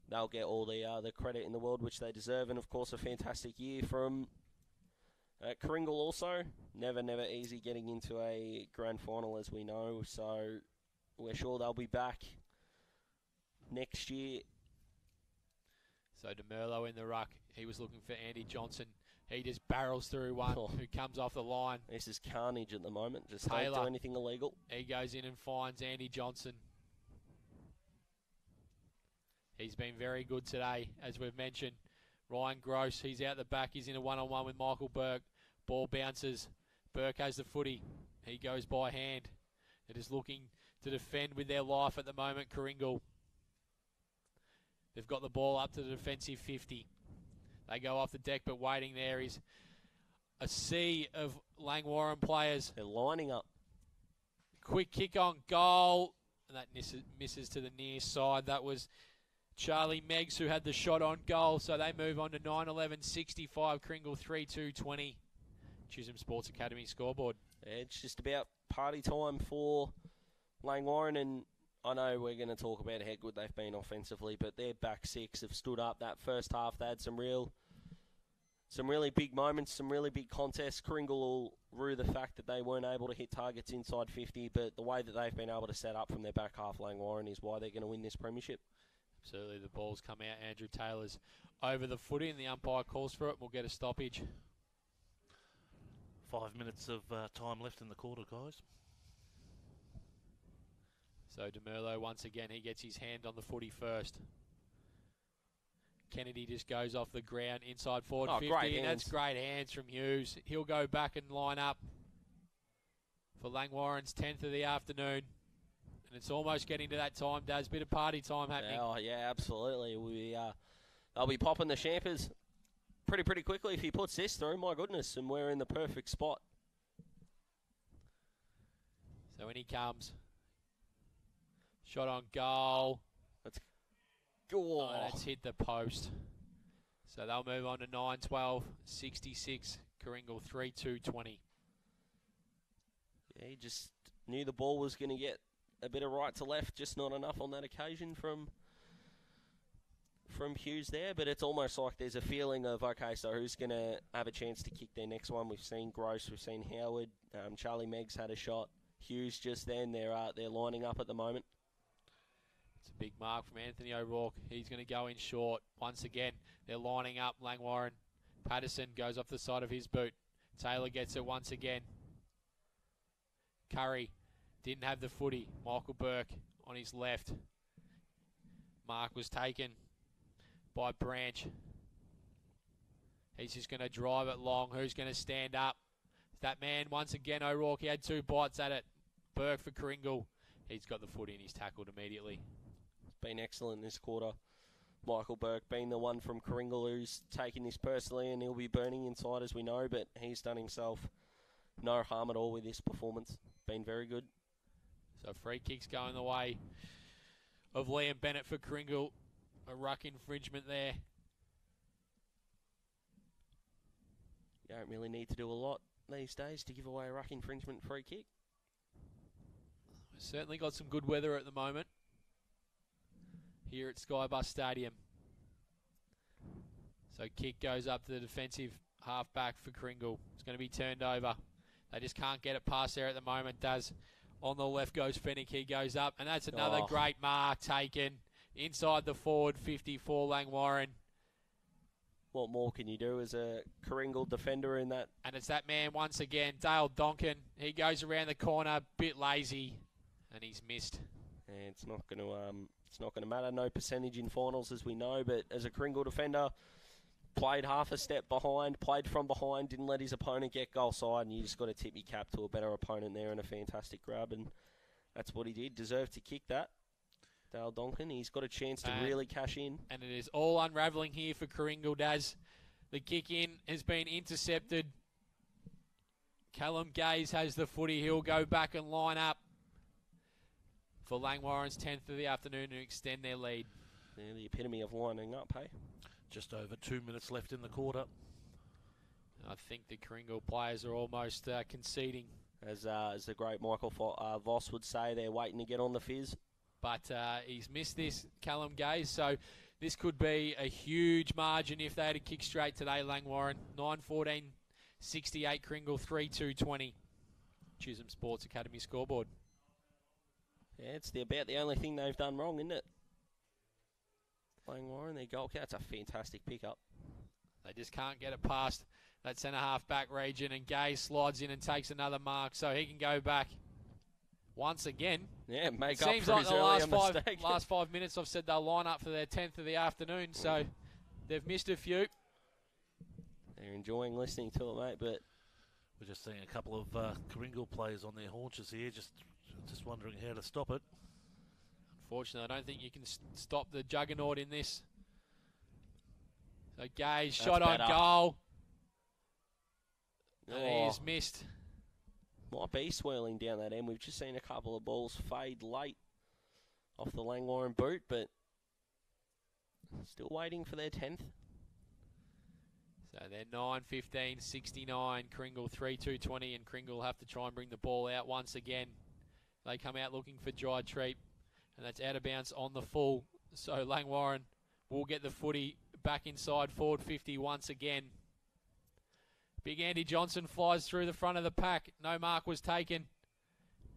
they'll get all the credit in the world which they deserve. And, of course, a fantastic year from Karingal also. Never easy getting into a grand final, as we know, so we're sure they'll be back next year. So DeMerlo in the ruck. He was looking for Andy Johnson. He just barrels through one who comes off the line. This is carnage at the moment. Just Taylor, don't do anything illegal. He goes in and finds Andy Johnson. He's been very good today, as we've mentioned. Ryan Gross, he's out the back. He's in a one-on-one with Michael Burke. Ball bounces. Burke has the footy. He goes by hand. They're just looking to defend with their life at the moment, Karingal. They've got the ball up to the defensive 50. They go off the deck, but waiting there is a sea of Langwarrin players. They're lining up. Quick kick on goal. And that misses to the near side. That was Charlie Meggs who had the shot on goal. So they move on to 9-11-65. Karingal 3-2-20. Chisholm Sports Academy scoreboard. It's just about party time for Langwarrin, and I know we're going to talk about how good they've been offensively, but their back six have stood up. That first half, they had some really big moments, some really big contests. Karingal will rue the fact that they weren't able to hit targets inside 50, but the way that they've been able to set up from their back half, Langwarrin, is why they're going to win this premiership. Absolutely, the ball's come out. Andrew Taylor's over the footy, and the umpire calls for it. We'll get a stoppage. 5 minutes of time left in the quarter, guys. So DeMerlo, once again, he gets his hand on the footy first. Kennedy just goes off the ground inside forward 50, and that's great hands from Hughes. He'll go back and line up for Langwarrin's 10th of the afternoon. And it's almost getting to that time, Daz. Bit of party time happening. Oh, yeah, absolutely. They'll be popping the champers pretty quickly if he puts this through. My goodness, and we're in the perfect spot. So in he comes. Shot on goal. That's hit the post. So they'll move on to 9-12-66. Karingal 3-2-20. Yeah, he just knew the ball was going to get a bit of right to left, just not enough on that occasion from Hughes there. But it's almost like there's a feeling of, okay, so who's going to have a chance to kick their next one? We've seen Gross, we've seen Howard, Charlie Meggs had a shot. Hughes just then, they're lining up at the moment. It's a big mark from Anthony O'Rourke. He's going to go in short. Once again, they're lining up. Langwarrin. Patterson goes off the side of his boot. Taylor gets it once again. Curry didn't have the footy. Michael Burke on his left. Mark was taken by Branch. He's just going to drive it long. Who's going to stand up? That man, once again, O'Rourke. He had 2 bites at it. Burke for Karingal. He's got the footy and he's tackled immediately. Been excellent this quarter. Michael Burke being the one from Karingal who's taking this personally, and he'll be burning inside as we know, but he's done himself no harm at all with this performance. Been very good. So free kicks going the way of Liam Bennett for Karingal. A ruck infringement there. You don't really need to do a lot these days to give away a ruck infringement free kick. We've certainly got some good weather at the moment here at Skybus Stadium. So kick goes up to the defensive halfback for Karingal. It's going to be turned over. They just can't get it past there at the moment. Does on the left goes Fennick. He goes up, and that's another great mark taken inside the forward 54 Langwarrin. What more can you do as a Karingal defender in that? And it's that man once again, Dale Donkin. He goes around the corner, bit lazy, and he's missed. And it's not going to matter. No percentage in finals, as we know. But as a Karingal defender, played half a step behind, played from behind, didn't let his opponent get goal side, and you just got to tip your cap to a better opponent there, and a fantastic grab, and that's what he did. Deserved to kick that. Dale Donkin, he's got a chance to really cash in. And it is all unravelling here for Karingal, Daz. The kick in has been intercepted. Callum Gaze has the footy. He'll go back and line up for Langwarrin's 10th of the afternoon to extend their lead. Yeah, the epitome of lining up, hey? Just over 2 minutes left in the quarter. I think the Karingal players are almost conceding. As the great Michael Voss would say, they're waiting to get on the fizz. But he's missed this, Callum Gaze, so this could be a huge margin if they had a kick straight today, Langwarrin. 9-14-68, Karingal 3-2-20. Chisholm Sports Academy scoreboard. Yeah, it's about the only thing they've done wrong, isn't it? Langwarrin, their goal count. That's a fantastic pickup. They just can't get it past that centre-half back region, and Gaze slides in and takes another mark, so he can go back once again. Yeah, make up Seems for like his the earlier mistake. last 5 minutes I've said they'll line up for their 10th of the afternoon, so they've missed a few. They're enjoying listening to it, mate, but we're just seeing a couple of Karingal players on their haunches here, just wondering how to stop it. Unfortunately, I don't think you can stop the juggernaut in this. So Gaze, shot on goal. And he's missed. Might be swirling down that end. We've just seen a couple of balls fade late off the Langwarrin boot, but still waiting for their 10th. So they're 9-15-69, Karingal 3-2-20, and Karingal have to try and bring the ball out once again. They come out looking for dry treat, and that's out of bounds on the full. So Langwarrin will get the footy back inside forward 50 once again. Big Andy Johnson flies through the front of the pack. No mark was taken.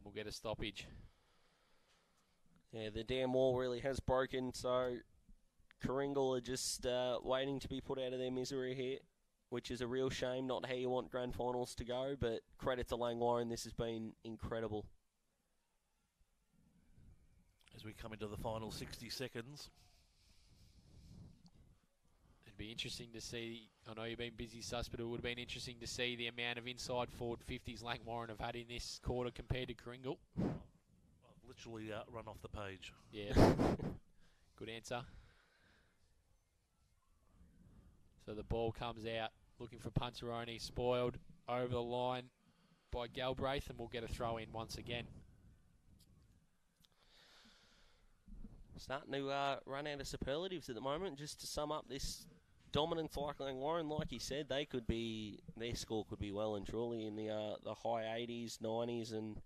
We'll get a stoppage. Yeah, the dam wall really has broken, so Karingal are just waiting to be put out of their misery here, which is a real shame. Not how you want grand finals to go, but credit to Langwarrin. This has been incredible. As we come into the final 60 seconds. It'd be interesting to see, I know you've been busy, Sus, but it would have been interesting to see the amount of inside forward 50s Langwarrin have had in this quarter compared to Karingal. I've literally run off the page. Yeah, good answer. So the ball comes out, looking for Punteroni, spoiled over the line by Galbraith, and we'll get a throw in once again. Starting to run out of superlatives at the moment. Just to sum up this dominance like Langwarrin, like he said, their score could be well and truly in the high 80s, 90s, and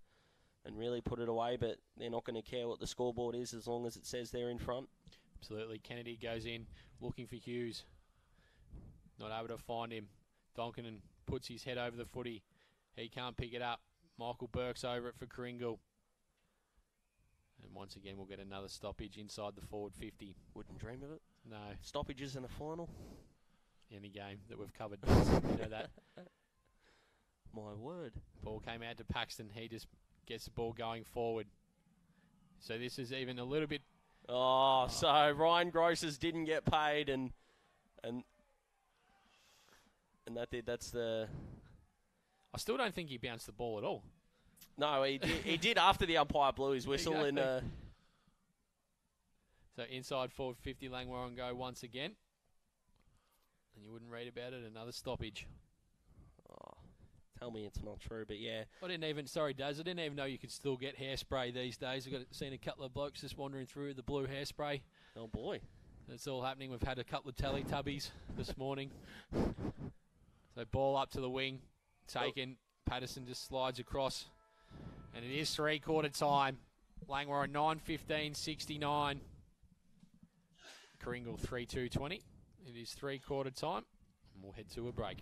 really put it away. But they're not going to care what the scoreboard is as long as it says they're in front. Absolutely. Kennedy goes in looking for Hughes. Not able to find him. Donkin puts his head over the footy. He can't pick it up. Michael Burke's over it for Karingal. And once again, we'll get another stoppage inside the forward 50. Wouldn't dream of it. No. Stoppages in a final. Any game that we've covered. You know that. My word. Ball came out to Paxton. He just gets the ball going forward. So this is even a little bit... So Ryan Grosses didn't get paid and that's the... I still don't think he bounced the ball at all. No, he did. He did after the umpire blew his whistle. Exactly. So inside forward 50, Langwarrin go once again. And you wouldn't read about it, another stoppage. Tell me it's not true, but yeah. I didn't even know you could still get hairspray these days. I've seen a couple of blokes just wandering through the blue hairspray. Oh boy. That's all happening. We've had a couple of Teletubbies this morning. So ball up to the wing, taken. Patterson just slides across. And it is three-quarter time. Langwarrin 9-15-69. Karingal 3-2-20. It is three-quarter time, and we'll head to a break.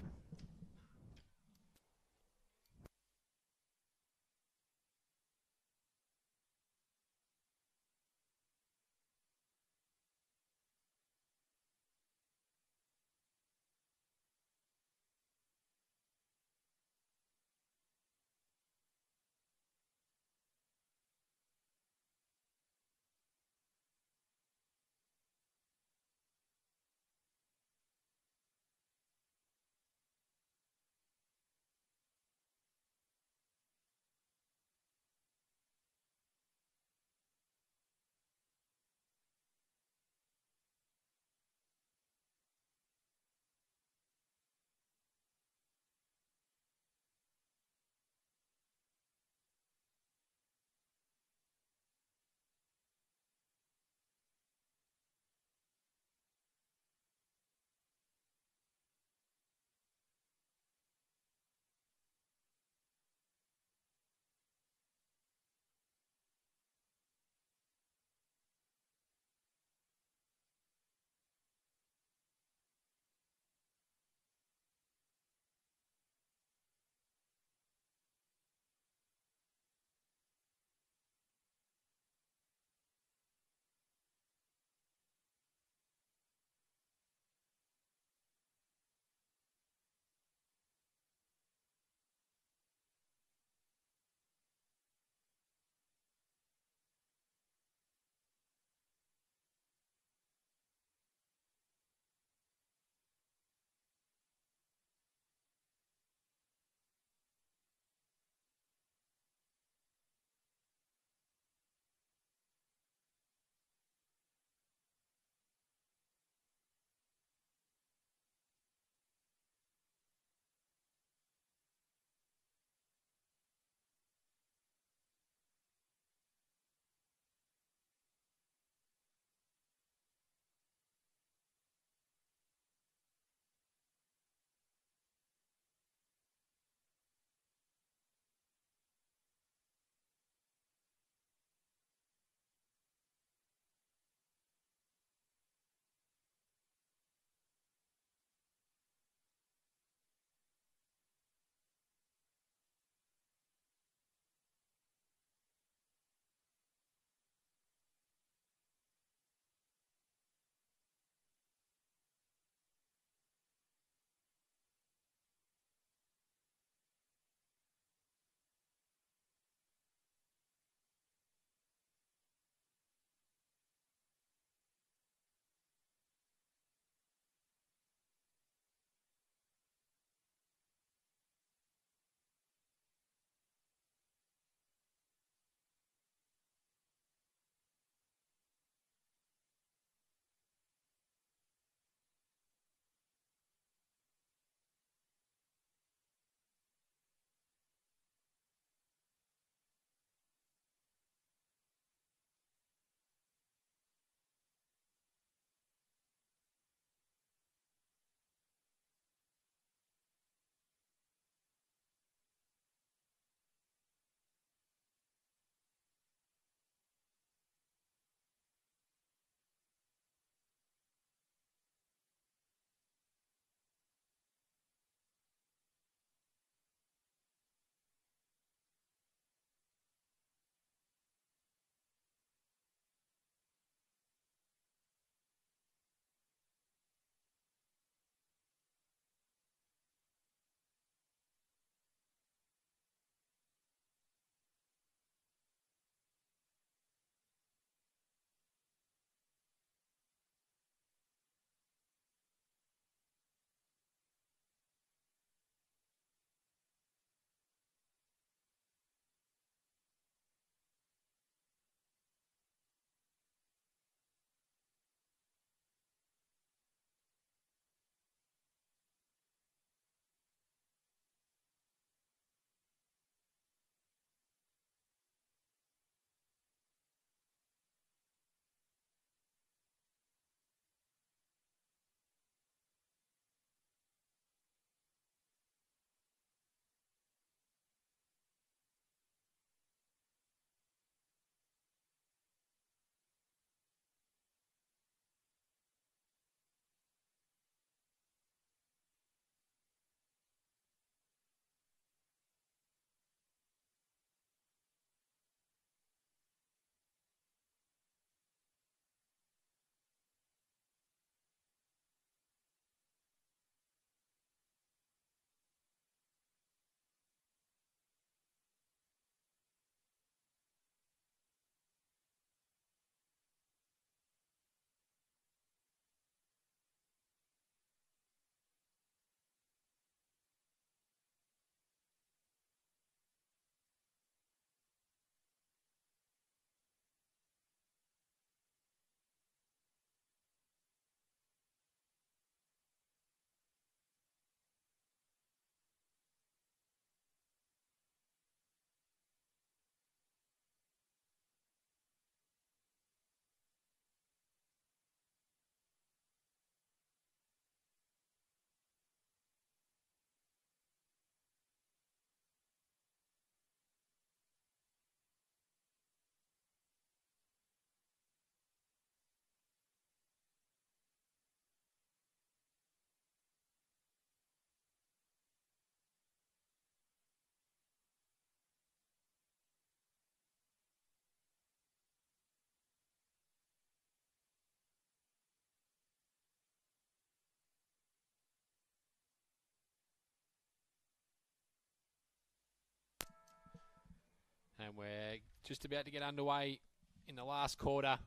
And we're just about to get underway in the last quarter.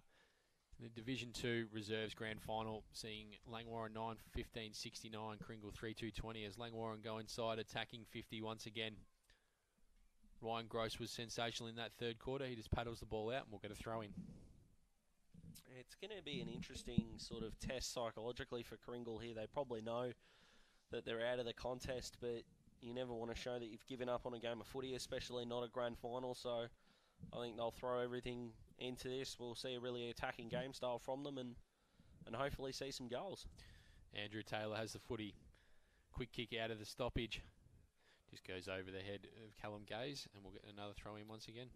The Division 2 Reserves Grand Final, seeing Langwarrin 9-15-69, Karingal 3-2-20 as Langwarrin go inside, attacking 50 once again. Ryan Gross was sensational in that third quarter. He just paddles the ball out and we'll get a throw in. It's going to be an interesting sort of test psychologically for Karingal here. They probably know that they're out of the contest, but you never want to show that you've given up on a game of footy, especially not a grand final. So I think they'll throw everything into this. We'll see a really attacking game style from them and hopefully see some goals. Andrew Taylor has the footy. Quick kick out of the stoppage. Just goes over the head of Callum Gaze, and we'll get another throw in once again.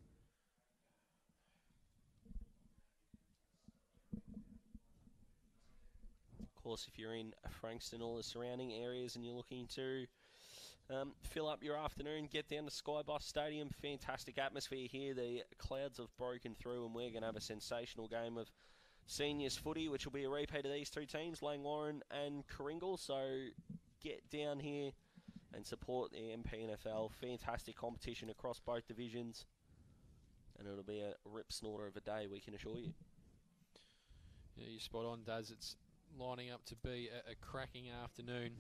Of course, if you're in Frankston or the surrounding areas and you're looking to fill up your afternoon, get down to Skybus Stadium. Fantastic atmosphere here. The clouds have broken through and we're going to have a sensational game of seniors footy, which will be a repeat of these two teams, Langwarrin and Karingal. So get down here and support the Mpnfl. Fantastic competition across both divisions. And it'll be a rip snorter of a day, we can assure you. Yeah, you're spot on, Daz. It's lining up to be a cracking afternoon.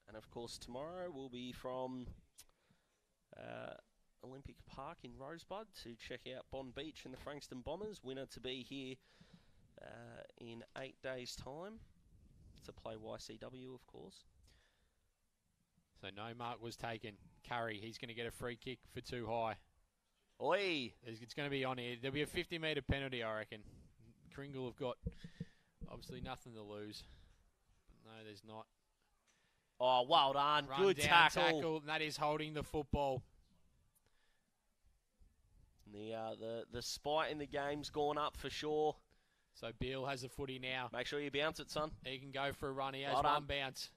And of course, tomorrow we'll be from Olympic Park in Rosebud to check out Bond Beach and the Frankston Bombers. Winner to be here in 8 days' time to play YCW, of course. So no mark was taken. Curry, he's going to get a free kick for too high. Oi! It's going to be on here. There'll be a 50-metre penalty, I reckon. Karingal have got obviously nothing to lose. But no, there's not. Oh, well done. Run Good down tackle. And that is holding the football. The spite in the game's gone up for sure. So Beale has the footy now. Make sure you bounce it, son. He can go for a run. He has Well one done. bounce.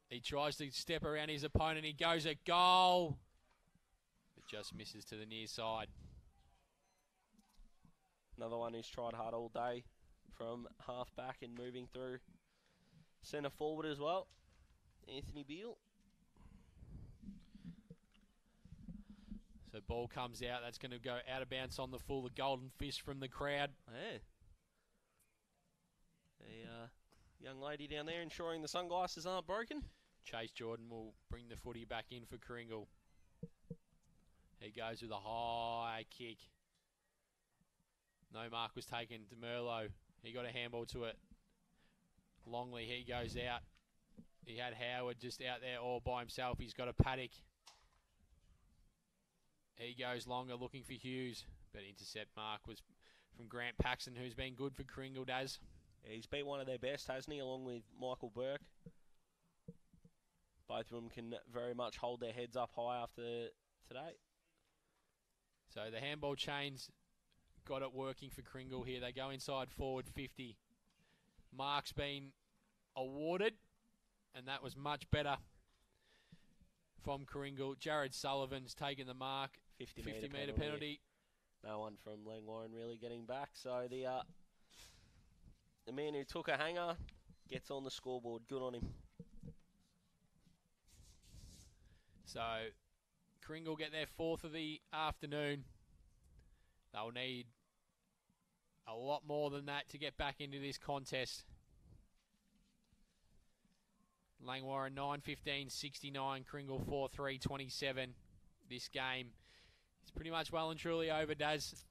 He tries to step around his opponent. He goes at goal. But just misses to the near side. Another one who's tried hard all day from half back and moving through centre forward as well. Anthony Beale. So ball comes out. That's going to go out of bounds on the full. The golden fist from the crowd. Yeah. A young lady down there ensuring the sunglasses aren't broken. Chase Jordan will bring the footy back in for Karingal. He goes with a high kick. No mark was taken. DeMerlo, he got a handball to it. Longley, he goes out. He had Howard just out there all by himself. He's got a paddock. He goes longer looking for Hughes. But intercept mark was from Grant Paxton, who's been good for Karingal, Daz. Yeah, he's been one of their best, hasn't he, along with Michael Burke. Both of them can very much hold their heads up high after today. So the handball chains got it working for Karingal here. They go inside forward 50. Mark's been awarded, and that was much better from Karingal. Jared Sullivan's taken the mark. 50 metre penalty. No one from Langwarrin really getting back. So the man who took a hanger gets on the scoreboard. Good on him. So Karingal get their fourth of the afternoon. They'll need a lot more than that to get back into this contest. Langwarrin 9-15-69, Karingal 4-3-27. This game is pretty much well and truly over, Daz.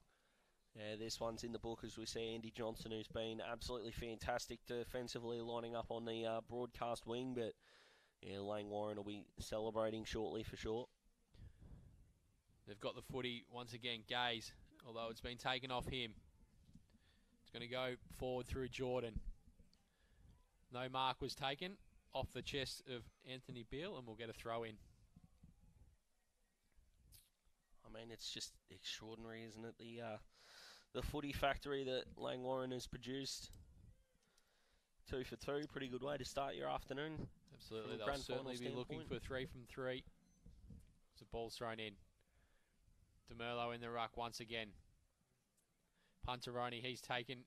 Yeah, this one's in the book as we see Andy Johnson, who's been absolutely fantastic defensively, lining up on the broadcast wing. But yeah, Langwarrin will be celebrating shortly for sure. They've got the footy once again. Gaze, although it's been taken off him. It's going to go forward through Jordan. No mark was taken off the chest of Anthony Beale, and we'll get a throw in. I mean, it's just extraordinary, isn't it? The footy factory that Langwarrin has produced. 2 for 2, pretty good way to start your afternoon. Absolutely, they'll certainly be looking for 3 from 3. So ball's thrown in. DeMerlo in the ruck once again. Punteroni, he's taken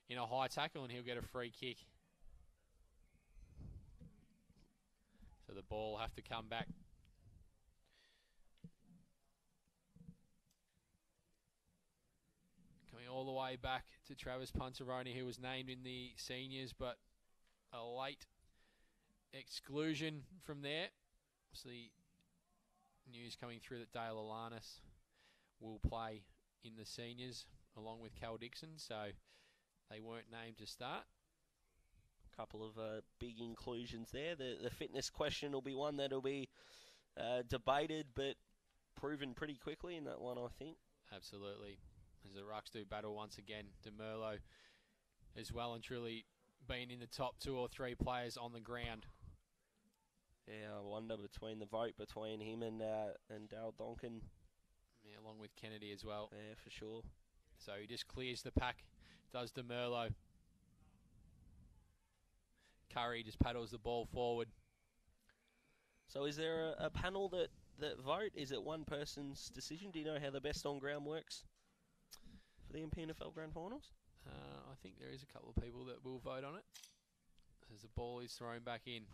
in a high tackle and he'll get a free kick. So the ball will have to come back all the way back to Travis Punteroni, who was named in the seniors, but a late exclusion from there. Obviously, news coming through that Dale Alanis will play in the seniors along with Cal Dixon, so they weren't named to start. Couple of big inclusions there. The fitness question will be one that will be debated, but proven pretty quickly in that one, I think. Absolutely. As the Rucks do battle once again, DeMerlo has well and truly been in the top 2 or 3 players on the ground. Yeah, I wonder between the vote between him and Dale Donkin. Yeah, along with Kennedy as well. Yeah, for sure. So he just clears the pack, does DeMerlo. Curry just paddles the ball forward. So is there a panel that vote? Is it one person's decision? Do you know how the best on ground works for the Mpnfl Grand Finals? I think there is a couple of people that will vote on it as the ball is thrown back in.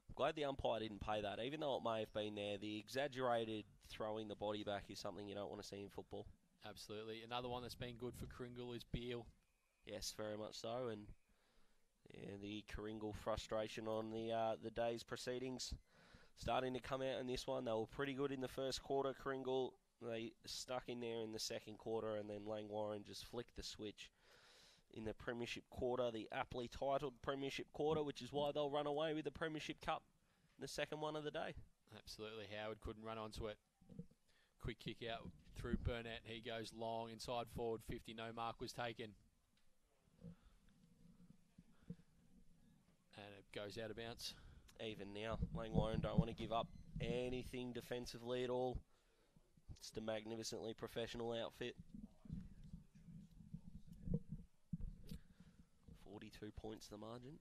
I'm glad the umpire didn't pay that, even though it may have been there. The exaggerated throwing the body back is something you don't want to see in football. Absolutely. Another one that's been good for Karingal is Beale. Yes, very much so, and yeah, the Karingal frustration on the day's proceedings starting to come out in this one. They were pretty good in the first quarter. Karingal, they stuck in there in the second quarter, and then Langwarrin just flicked the switch in the Premiership quarter, the aptly titled Premiership quarter, which is why they'll run away with the Premiership Cup, the second one of the day. Absolutely. Howard couldn't run onto it. Quick kick out through Burnett. He goes long, inside forward 50. No mark was taken. And it goes out of bounds. Even now, Langwarrin don't want to give up anything defensively at all. It's a magnificently professional outfit. 42 points the margin.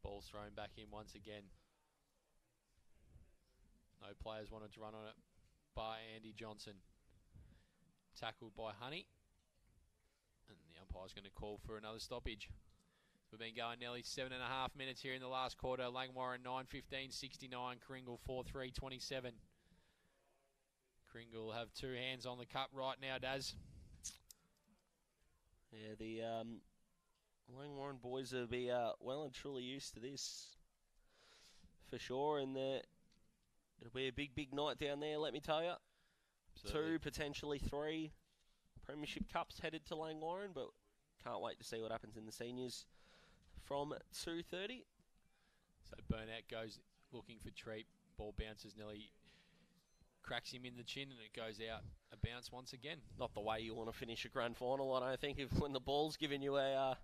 Ball's thrown back in once again. No players wanted to run on it by Andy Johnson. Tackled by Honey. And the umpire's going to call for another stoppage. We've been going nearly 7.5 minutes here in the last quarter. Langwarrin 9:15:69. Karingal 4:3:27. Karingal have 2 hands on the cup right now, Daz. Yeah, the Langwarrin boys will be well and truly used to this for sure, and it'll be a big night down there, let me tell you. Absolutely. 2, potentially 3 Premiership Cups headed to Langwarrin, but can't wait to see what happens in the seniors from 2:30. So Burnett goes looking for Treep. Ball bounces, nearly cracks him in the chin, and it goes out a bounce once again. Not the way you want to finish a grand final, I don't think, if when the ball's giving you an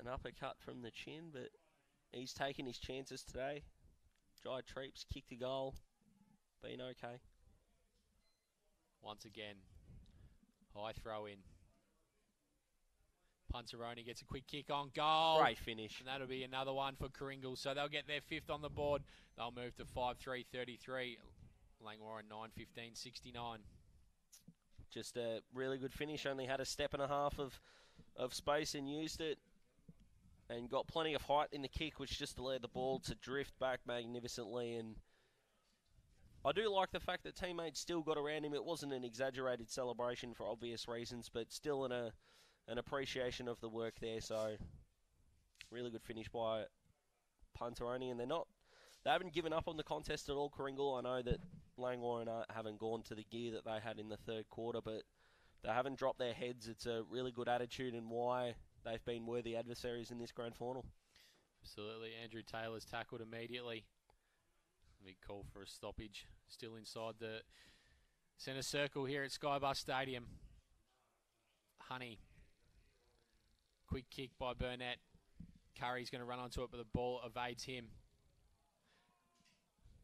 uppercut from the chin, but he's taken his chances today. Jai Treep's kicked a goal, been okay. Once again, high throw in. Punteroni gets a quick kick on goal. Great finish. And that'll be another one for Karingal. So they'll get their 5th on the board. They'll move to 5:3:33. Langwarrin 9:15:69. Just a really good finish. Only had a step and a half of space and used it. And got plenty of height in the kick, which just allowed the ball to drift back magnificently. And I do like the fact that teammates still got around him. It wasn't an exaggerated celebration for obvious reasons, but still an appreciation of the work there. So really good finish by Punteroni, and they haven't given up on the contest at all, Karingal. I know that Langwarrin haven't gone to the gear that they had in the third quarter, but they haven't dropped their heads. It's a really good attitude and why they've been worthy adversaries in this grand final. Absolutely. Andrew Taylor's tackled immediately. Big call for a stoppage. Still inside the centre circle here at Skybus Stadium. Honey. Quick kick by Burnett. Curry's going to run onto it, but the ball evades him.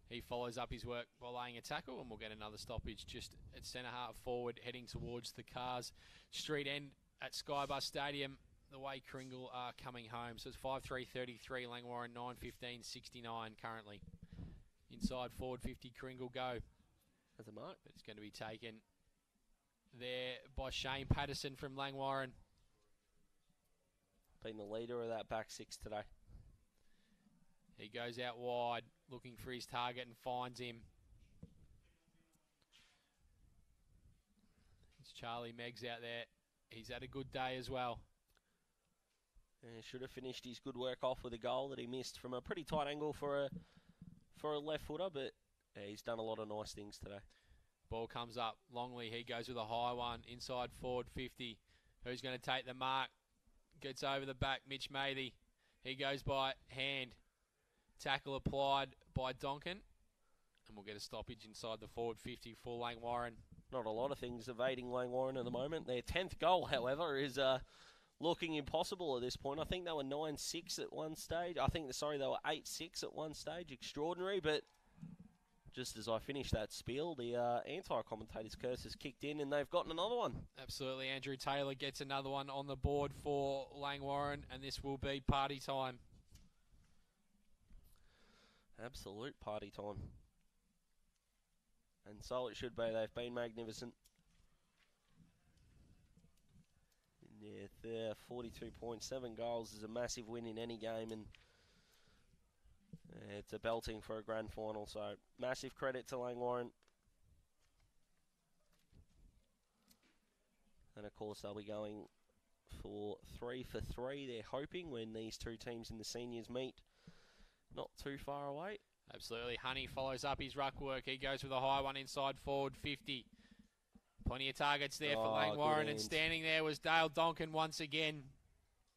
He follows up his work by laying a tackle, and we'll get another stoppage just at centre half forward, heading towards the Cars Street end at Skybus Stadium, the way Karingal are coming home. So it's 5:3:33, Langwarrin 9:15:69 currently. Inside forward 50, Karingal go. That's a mark. But it's going to be taken there by Shane Patterson from Langwarrin. Been the leader of that back 6 today. He goes out wide, looking for his target and finds him. Charlie Meggs out there. He's had a good day as well. Should have finished his good work off with a goal that he missed from a pretty tight angle for a left footer, but he's done a lot of nice things today. Ball comes up. Longley, he goes with a high one. Inside forward 50. Who's going to take the mark? Gets over the back. Mitch Matey. He goes by hand. Tackle applied by Donkin. And we'll get a stoppage inside the forward 50 for Langwarrin. Not a lot of things evading Langwarrin at the moment. Their 10th goal, however, is looking impossible at this point. I think they were 9-6 at one stage. They were 8-6 at one stage. Extraordinary, but just as I finished that spiel, the anti-commentator's curse has kicked in and they've gotten another one. Absolutely. Andrew Taylor gets another one on the board for Langwarrin, and this will be party time. Absolute party time. And so it should be. They've been magnificent. Yeah, 42.7 goals is a massive win in any game, and it's a belting for a grand final. So massive credit to Langwarrin. And of course they'll be going for 3 for 3. They're hoping when these two teams in the seniors meet, not too far away. Absolutely. Honey follows up his ruck work. He goes with a high one inside forward 50. Plenty of targets there for Langwarrin, and standing there was Dale Donkin once again.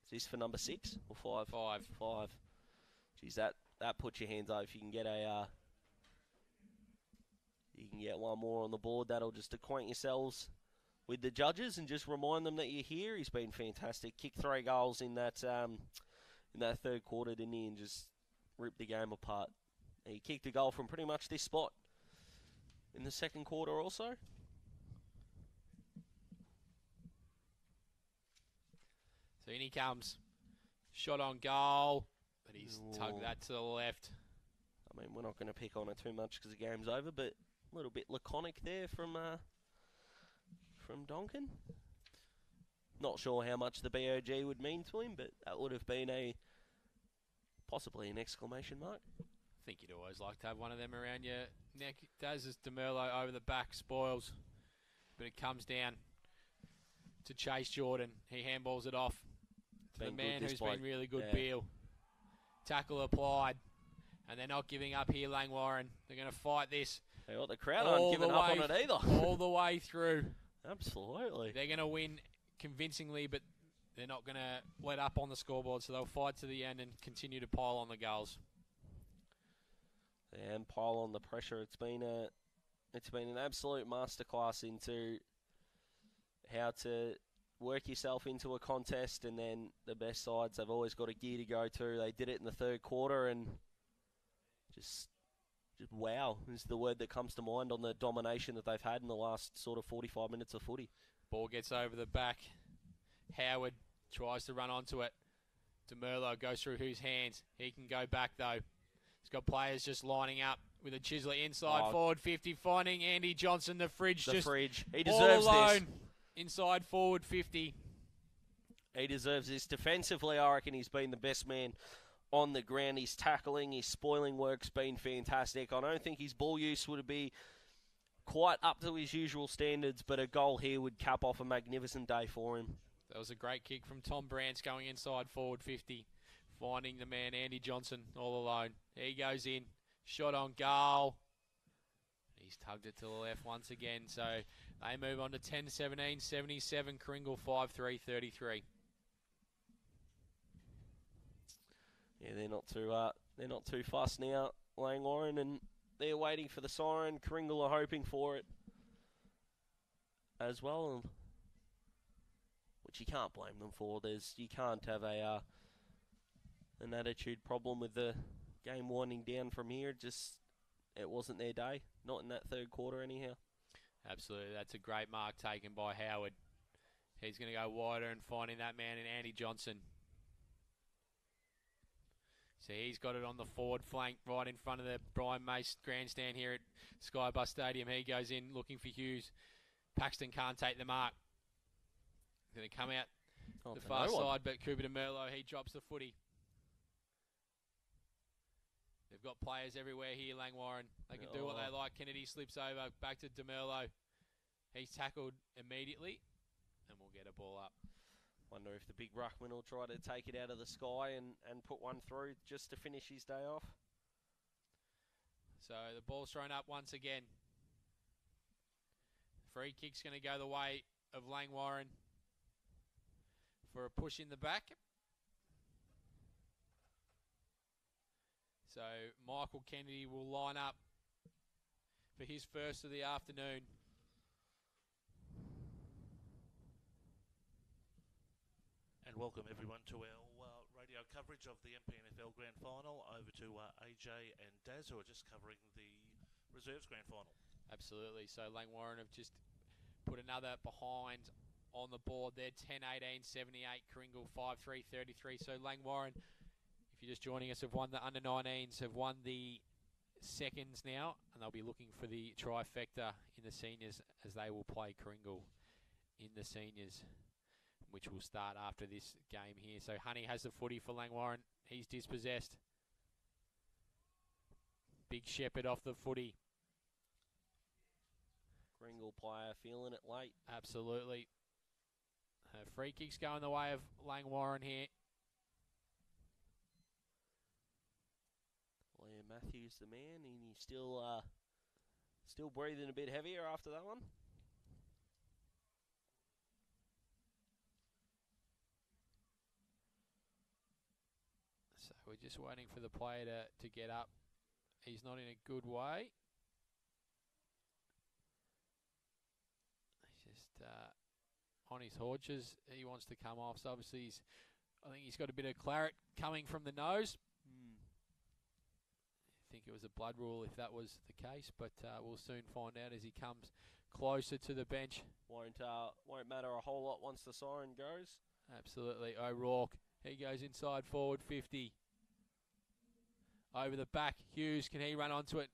Is this for number 6 or 5? 5. 5. Geez, that puts your hands up. If you can get one more on the board, that'll just acquaint yourselves with the judges and just remind them that you're here. He's been fantastic. Kicked 3 goals in that third quarter, didn't he? And just ripped the game apart. He kicked a goal from pretty much this spot in the second quarter also. So in he comes. Shot on goal, but he's tugged that to the left. I mean, we're not going to pick on it too much because the game's over, but a little bit laconic there from Donkin. Not sure how much the BOG would mean to him, but that would have been possibly an exclamation mark. I think you'd always like to have one of them around your neck. Does as DeMerlo over the back, spoils. But it comes down to Chase Jordan. He handballs it off to the man who's been really good, Beal. Tackle applied. And they're not giving up here, Langwarrin. They're going to fight this. They got the crowd aren't giving up on it either. All the way through. Absolutely. They're going to win convincingly, but they're not going to let up on the scoreboard, so they'll fight to the end and continue to pile on the goals. And pile on the pressure. It's been an absolute masterclass into how to work yourself into a contest, and then the best sides have always got a gear to go to. They did it in the third quarter, and just wow is the word that comes to mind on the domination that they've had in the last sort of 45 minutes of footy. Ball gets over the back. Howard tries to run onto it. DeMerlo goes through whose hands. He can go back though. He's got players just lining up with a Chisley inside forward 50, finding Andy Johnson, the fridge. He deserves all alone this. Inside forward 50. He deserves this. Defensively, I reckon he's been the best man on the ground. His tackling, his spoiling work's been fantastic. I don't think his ball use would be quite up to his usual standards, but a goal here would cap off a magnificent day for him. That was a great kick from Tom Brantz going inside forward 50. Finding the man, Andy Johnson, all alone. He goes in. Shot on goal. He's tugged it to the left once again. So they move on to 10-17, 77. Karingal 5-3-33. Yeah, they're not too fussed now, Langwarrin, and they're waiting for the siren. Karingal are hoping for it as well, which you can't blame them for. You can't have an attitude problem with the game winding down from here. It wasn't their day, not in that third quarter anyhow. Absolutely, that's a great mark taken by Howard. He's going to go wider and finding that man in Andy Johnson. So he's got it on the forward flank right in front of the Brian Mace grandstand here at Skybus Stadium. He goes in looking for Hughes. Paxton can't take the mark. Going to come out the far side, but Cooper DeMerlo, he drops the footy. They've got players everywhere here, Langwarrin. They can do what they like. Kennedy slips over, back to DeMerlo. He's tackled immediately, and we'll get a ball up. Wonder if the big ruckman will try to take it out of the sky and put one through just to finish his day off. So the ball's thrown up once again. Free kick's going to go the way of Langwarrin for a push in the back. So Michael Kennedy will line up for his first of the afternoon. And welcome everyone to our radio coverage of the Mpnfl Grand Final. Over to AJ and Daz, who are just covering the Reserves Grand Final. Absolutely. So Langwarrin have just put another behind on the board there. 10-18, 78. Karingal 5-3, 33. So Langwarrin, if you're just joining us, have won the under-19s, have won the seconds now, and they'll be looking for the trifecta in the seniors as they will play Karingal in the seniors, which will start after this game here. So Honey has the footy for Langwarrin. He's dispossessed. Big Shepherd off the footy. Karingal player feeling it late. Absolutely. Free kicks going the way of Langwarrin here. Liam Matthews the man, and he's still breathing a bit heavier after that one. So we're just waiting for the player to get up. He's not in a good way. He's just on his haunches. He wants to come off. So obviously I think he's got a bit of claret coming from the nose. I think it was a blood rule if that was the case, but we'll soon find out as he comes closer to the bench. Won't matter a whole lot once the siren goes. Absolutely. O'Rourke. He goes inside forward 50. Over the back. Hughes, can he run onto it?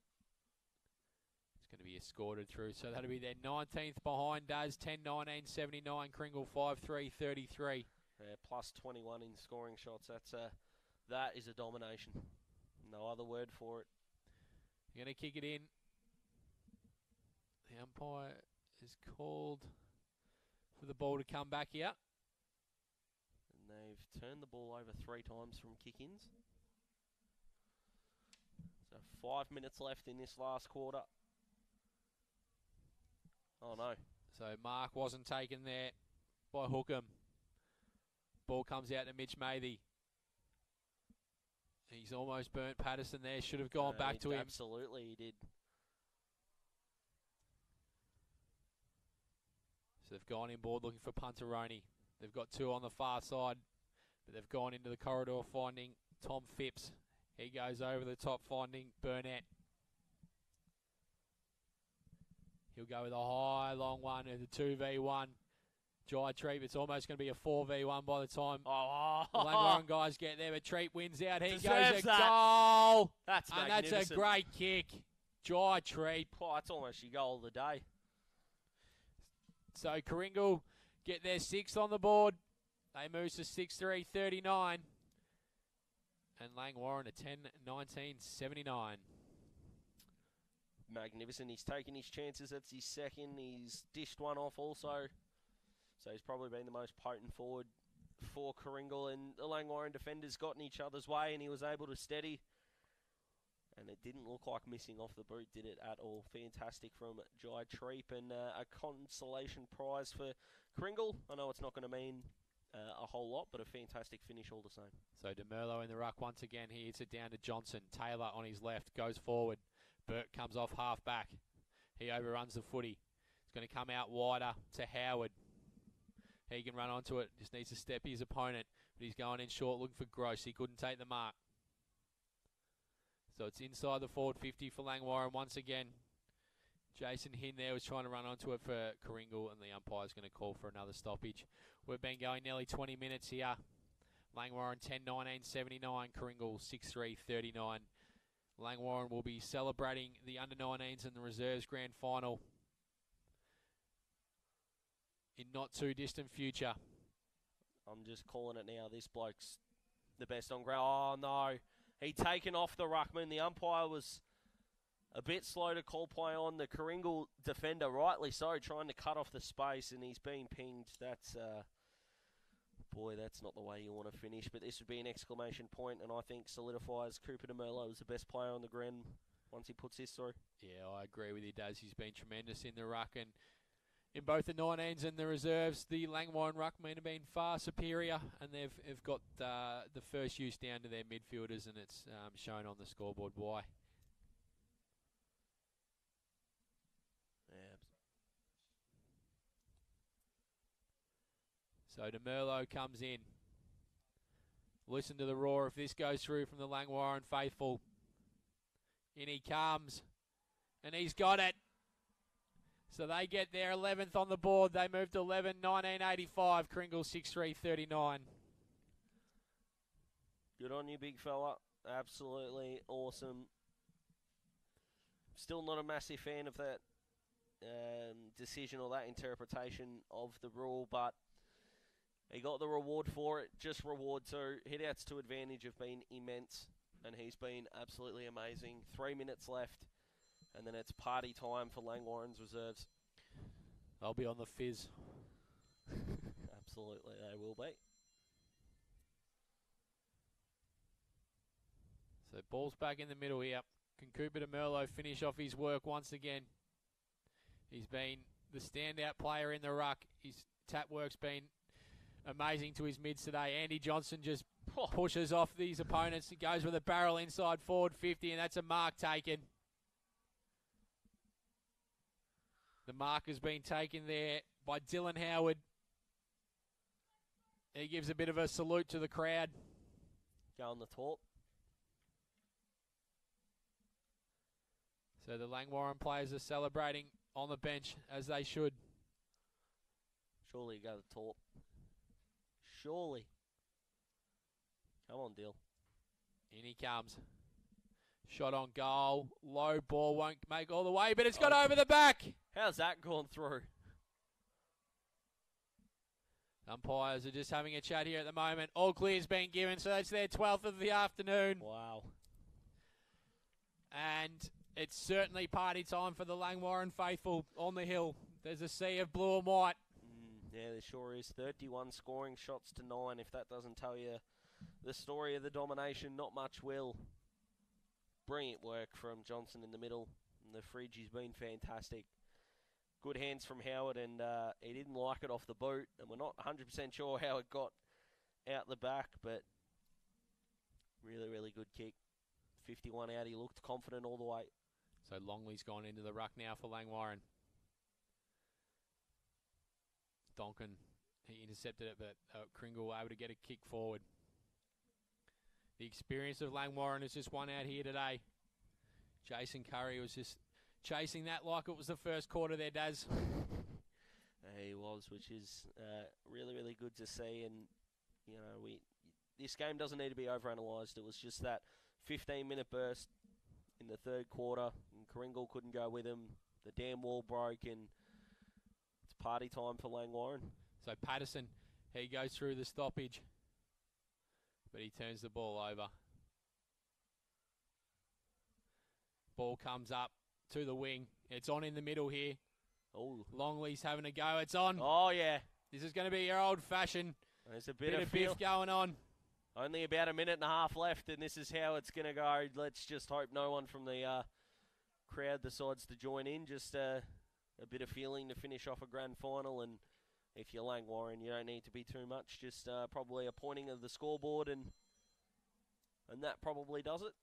It's going to be escorted through. So that'll be their 19th behind Daz. 10-19, 79. Karingal 5-3, 33. Yeah, plus 21 in scoring shots. That is a domination. No other word for it. You're going to kick it in. The umpire is called for the ball to come back here. And they've turned the ball over 3 times from kick-ins. So 5 minutes left in this last quarter. Oh no. So Mark wasn't taken there by Hookham. Ball comes out to Mitch Mathy. He's almost burnt Patterson there. Should have gone back to him. Absolutely, he did. So they've gone inboard looking for Punteroni. They've got 2 on the far side, but they've gone into the corridor finding Tom Phipps. He goes over the top finding Burnett. He'll go with a high, long one and a 2v1. Jai Treat, it's almost going to be a 4v1 by the time the Langwarrin guys get there, but Treat wins out. He goes a goal. That's magnificent. That's a great kick. Jai Treat. Oh, that's almost your goal of the day. So Karingal get their 6th on the board. They move to 6-3, 39. And Langwarrin a 10-19, 79. Magnificent. He's taken his chances. That's his second. He's dished one off also. So he's probably been the most potent forward for Karingal. And the Langwarrin defenders got in each other's way and he was able to steady. And it didn't look like missing off the boot, did it, at all. Fantastic from Jai Treep, and a consolation prize for Karingal. I know it's not going to mean a whole lot, but a fantastic finish all the same. So DeMerlo in the ruck once again. He hits it down to Johnson. Taylor on his left, goes forward. Burt comes off half back. He overruns the footy. It's going to come out wider to Howard. He can run onto it, just needs to step his opponent, but he's going in short looking for Gross. He couldn't take the mark. So it's inside the forward 50 for Langwarrin once again. Jason Hinn there was trying to run onto it for Karingal, and the umpire's going to call for another stoppage. We've been going nearly 20 minutes here. Langwarrin 10-19, 79. Karingal 6-3, 39. Langwarrin will be celebrating the under-19s and the reserves grand final in not too distant future. I'm just calling it now. This bloke's the best on ground. Oh, no. He taken off the ruckman. The umpire was A bit slow to call play on the Karingal defender, rightly so, trying to cut off the space, and he's been pinged. That's, boy, that's not the way you want to finish, but this would be an exclamation point, and I think solidifies Cooper DeMerlo as the best player on the ground once he puts this through. Yeah, I agree with you, Daz. He's been tremendous in the ruck, and in both the 19s and the reserves, the Langwarrin ruckmen have been far superior, and they've got the first use down to their midfielders, and it's shown on the scoreboard why. So DeMerlo comes in. Listen to the roar if this goes through from the Langwarrin faithful. In he comes, and he's got it. So they get their 11th on the board. They move to 11, 1985. Karingal 6-3-39. Good on you, big fella. Absolutely awesome. Still not a massive fan of that decision or that interpretation of the rule, but he got the reward for it. Just reward too. Hit-outs to advantage have been immense, and he's been absolutely amazing. 3 minutes left, and then it's party time for Langwarrin's reserves. They'll be on the fizz. Absolutely, they will be. So ball's back in the middle here. Can Cooper DeMerlo finish off his work once again? He's been the standout player in the ruck. His tap work's been amazing to his mids today. Andy Johnson just pushes off these opponents. He goes with a barrel inside forward 50, and that's a mark taken. The mark has been taken there by Dylan Howard. He gives a bit of a salute to the crowd. Go on the top. So the Langwarrin players are celebrating on the bench, as they should. Surely you go to the top. Surely. Come on, Dill. In he comes. Shot on goal. Low ball, won't make all the way, but it's got over the back. How's that gone through? Umpires are just having a chat here at the moment. All clear's been given, so that's their 12th of the afternoon. Wow. And it's certainly party time for the Langwarrin faithful on the hill. There's a sea of blue and white. Yeah, there sure is. 31 scoring shots to 9. If that doesn't tell you the story of the domination, not much will. Brilliant work from Johnson in the middle. And the fridge, he's been fantastic. Good hands from Howard, and he didn't like it off the boot. And we're not 100% sure how it got out the back, but really, really good kick. 51 out, he looked confident all the way. So Longley's gone into the ruck now for Langwarrin. Donkin, he intercepted it, but Karingal able to get a kick forward. The experience of Langwarrin is just won out here today. Jason Curry was just chasing that like it was the first quarter there, Daz. He was, which is really, really good to see. And, you know, this game doesn't need to be overanalyzed. It was just that 15-minute burst in the third quarter, and Karingal couldn't go with him. The damn wall broke, and it's party time for Langwarrin. So Patterson, he goes through the stoppage, but he turns the ball over. Ball comes up to the wing. It's on in the middle here. Oh, Longley's having a go. It's on. Oh, yeah. This is going to be your old-fashioned There's a bit of biff going on. Only about a minute and a half left, and this is how it's going to go. Let's just hope no one from the crowd decides to join in. Just a bit of feeling to finish off a grand final, and if you're Langwarrin, you don't need to be too much. Just probably a pointing of the scoreboard, and that probably does it.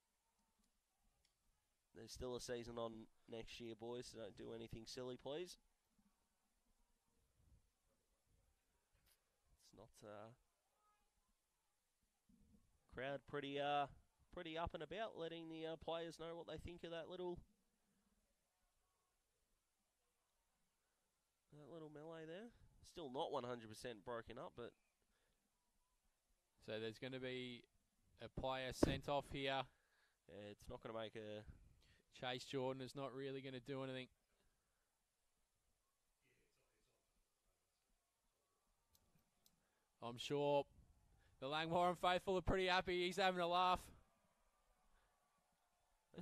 There's still a season on next year, boys, so don't do anything silly, please. It's not... crowd pretty up and about, letting the players know what they think of that little melee there. Still not 100% broken up, but so there's going to be a player sent off here. Yeah, it's not going to make a... Chase Jordan is not really going to do anything. I'm sure the Langwarrin faithful are pretty happy. He's having a laugh.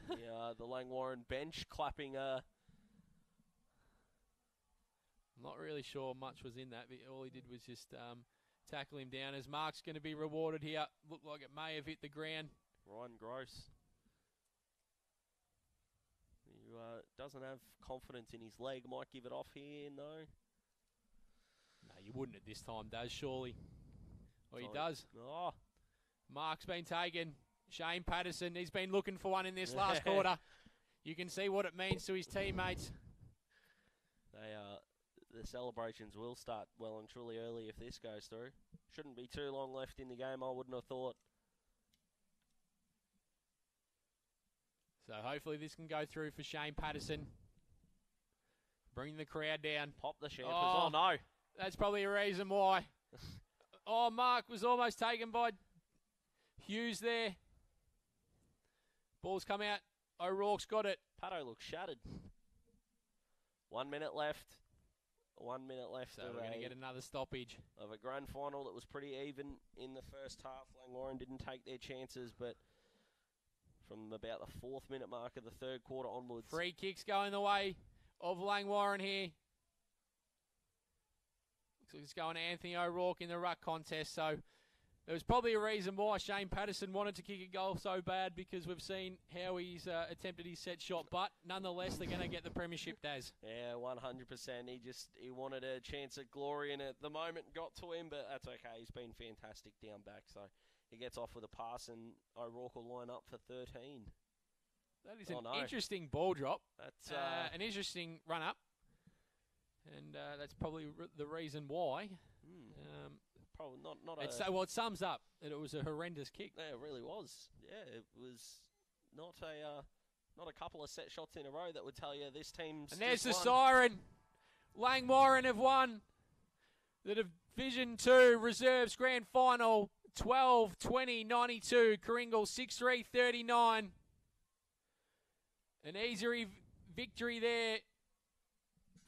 The Langwarrin bench clapping. I'm not really sure much was in that. But all he did was just tackle him down. As Mark's going to be rewarded here. Looked like it may have hit the ground. Ryan Gross. He doesn't have confidence in his leg. Might give it off here, no. No, you wouldn't at this time, does surely? Well, he Sorry. does. Oh, Mark's been taken. Shane Patterson, he's been looking for one in this last quarter. You can see what it means to his teammates. The celebrations will start well and truly early if this goes through. Shouldn't be too long left in the game, I wouldn't have thought. So hopefully this can go through for Shane Patterson. Bring the crowd down. Pop the champers. Oh no. That's probably a reason why. Mark was almost taken by Hughes there. Ball's come out. O'Rourke's got it. Pato looks shattered. 1 minute left. 1 minute left. So we're going to get another stoppage. Of a grand final that was pretty even in the first half. Langwarrin didn't take their chances, but from about the 4th minute mark of the third quarter onwards. Free kicks going the way of Langwarrin here. Looks like it's going to Anthony O'Rourke in the ruck contest. So there was probably a reason why Shane Patterson wanted to kick a goal so bad, because we've seen how he's attempted his set shot. But nonetheless, they're going to get the premiership, Daz. Yeah, 100%. He wanted a chance at glory, and at the moment got to him, but that's okay. He's been fantastic down back. So he gets off with a pass, and O'Rourke will line up for 13. That is an interesting ball drop. That's an interesting run up. And that's probably the reason why. Probably not it sums up that it was a horrendous kick. Yeah, it really was. Yeah, it was not a couple of set shots in a row that would tell you this team's. And there's the won. siren. Langwarrin have won the Division 2 Reserves Grand Final. 12-20-92. Karingal 6-3-39. An easy victory there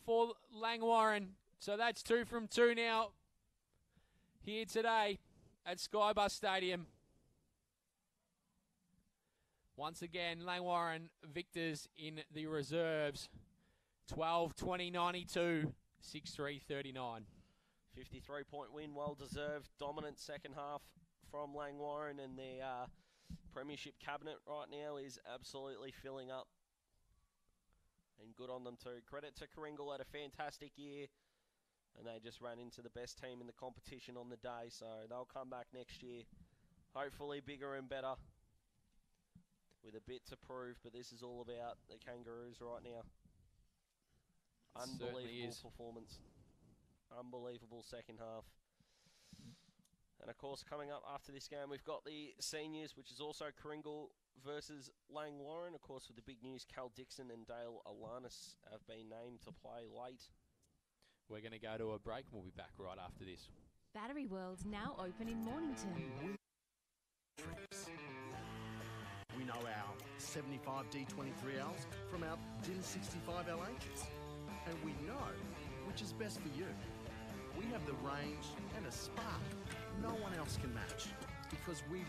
for Langwarrin. So that's 2 from 2 now here today at Skybus Stadium. Once again, Langwarrin victors in the reserves. 12-20-92, 6-3-39. 53-point win, well deserved. Dominant second half from Langwarrin, and their premiership cabinet right now is absolutely filling up. And good on them too. Credit to Karingal, had a fantastic year. And they just ran into the best team in the competition on the day. So they'll come back next year. Hopefully bigger and better. With a bit to prove. But this is all about the Kangaroos right now. Unbelievable performance. Unbelievable second half. And of course, coming up after this game, we've got the seniors, which is also Karingal versus Langwarrin. Of course, with the big news, Cal Dixon and Dale Alanis have been named to play late. We're going to go to a break and we'll be back right after this. Battery World now open in Mornington. We know our 75 D23Ls from our DIN 65LHs. And we know which is best for you. We have the range and a spark no one else can match, because we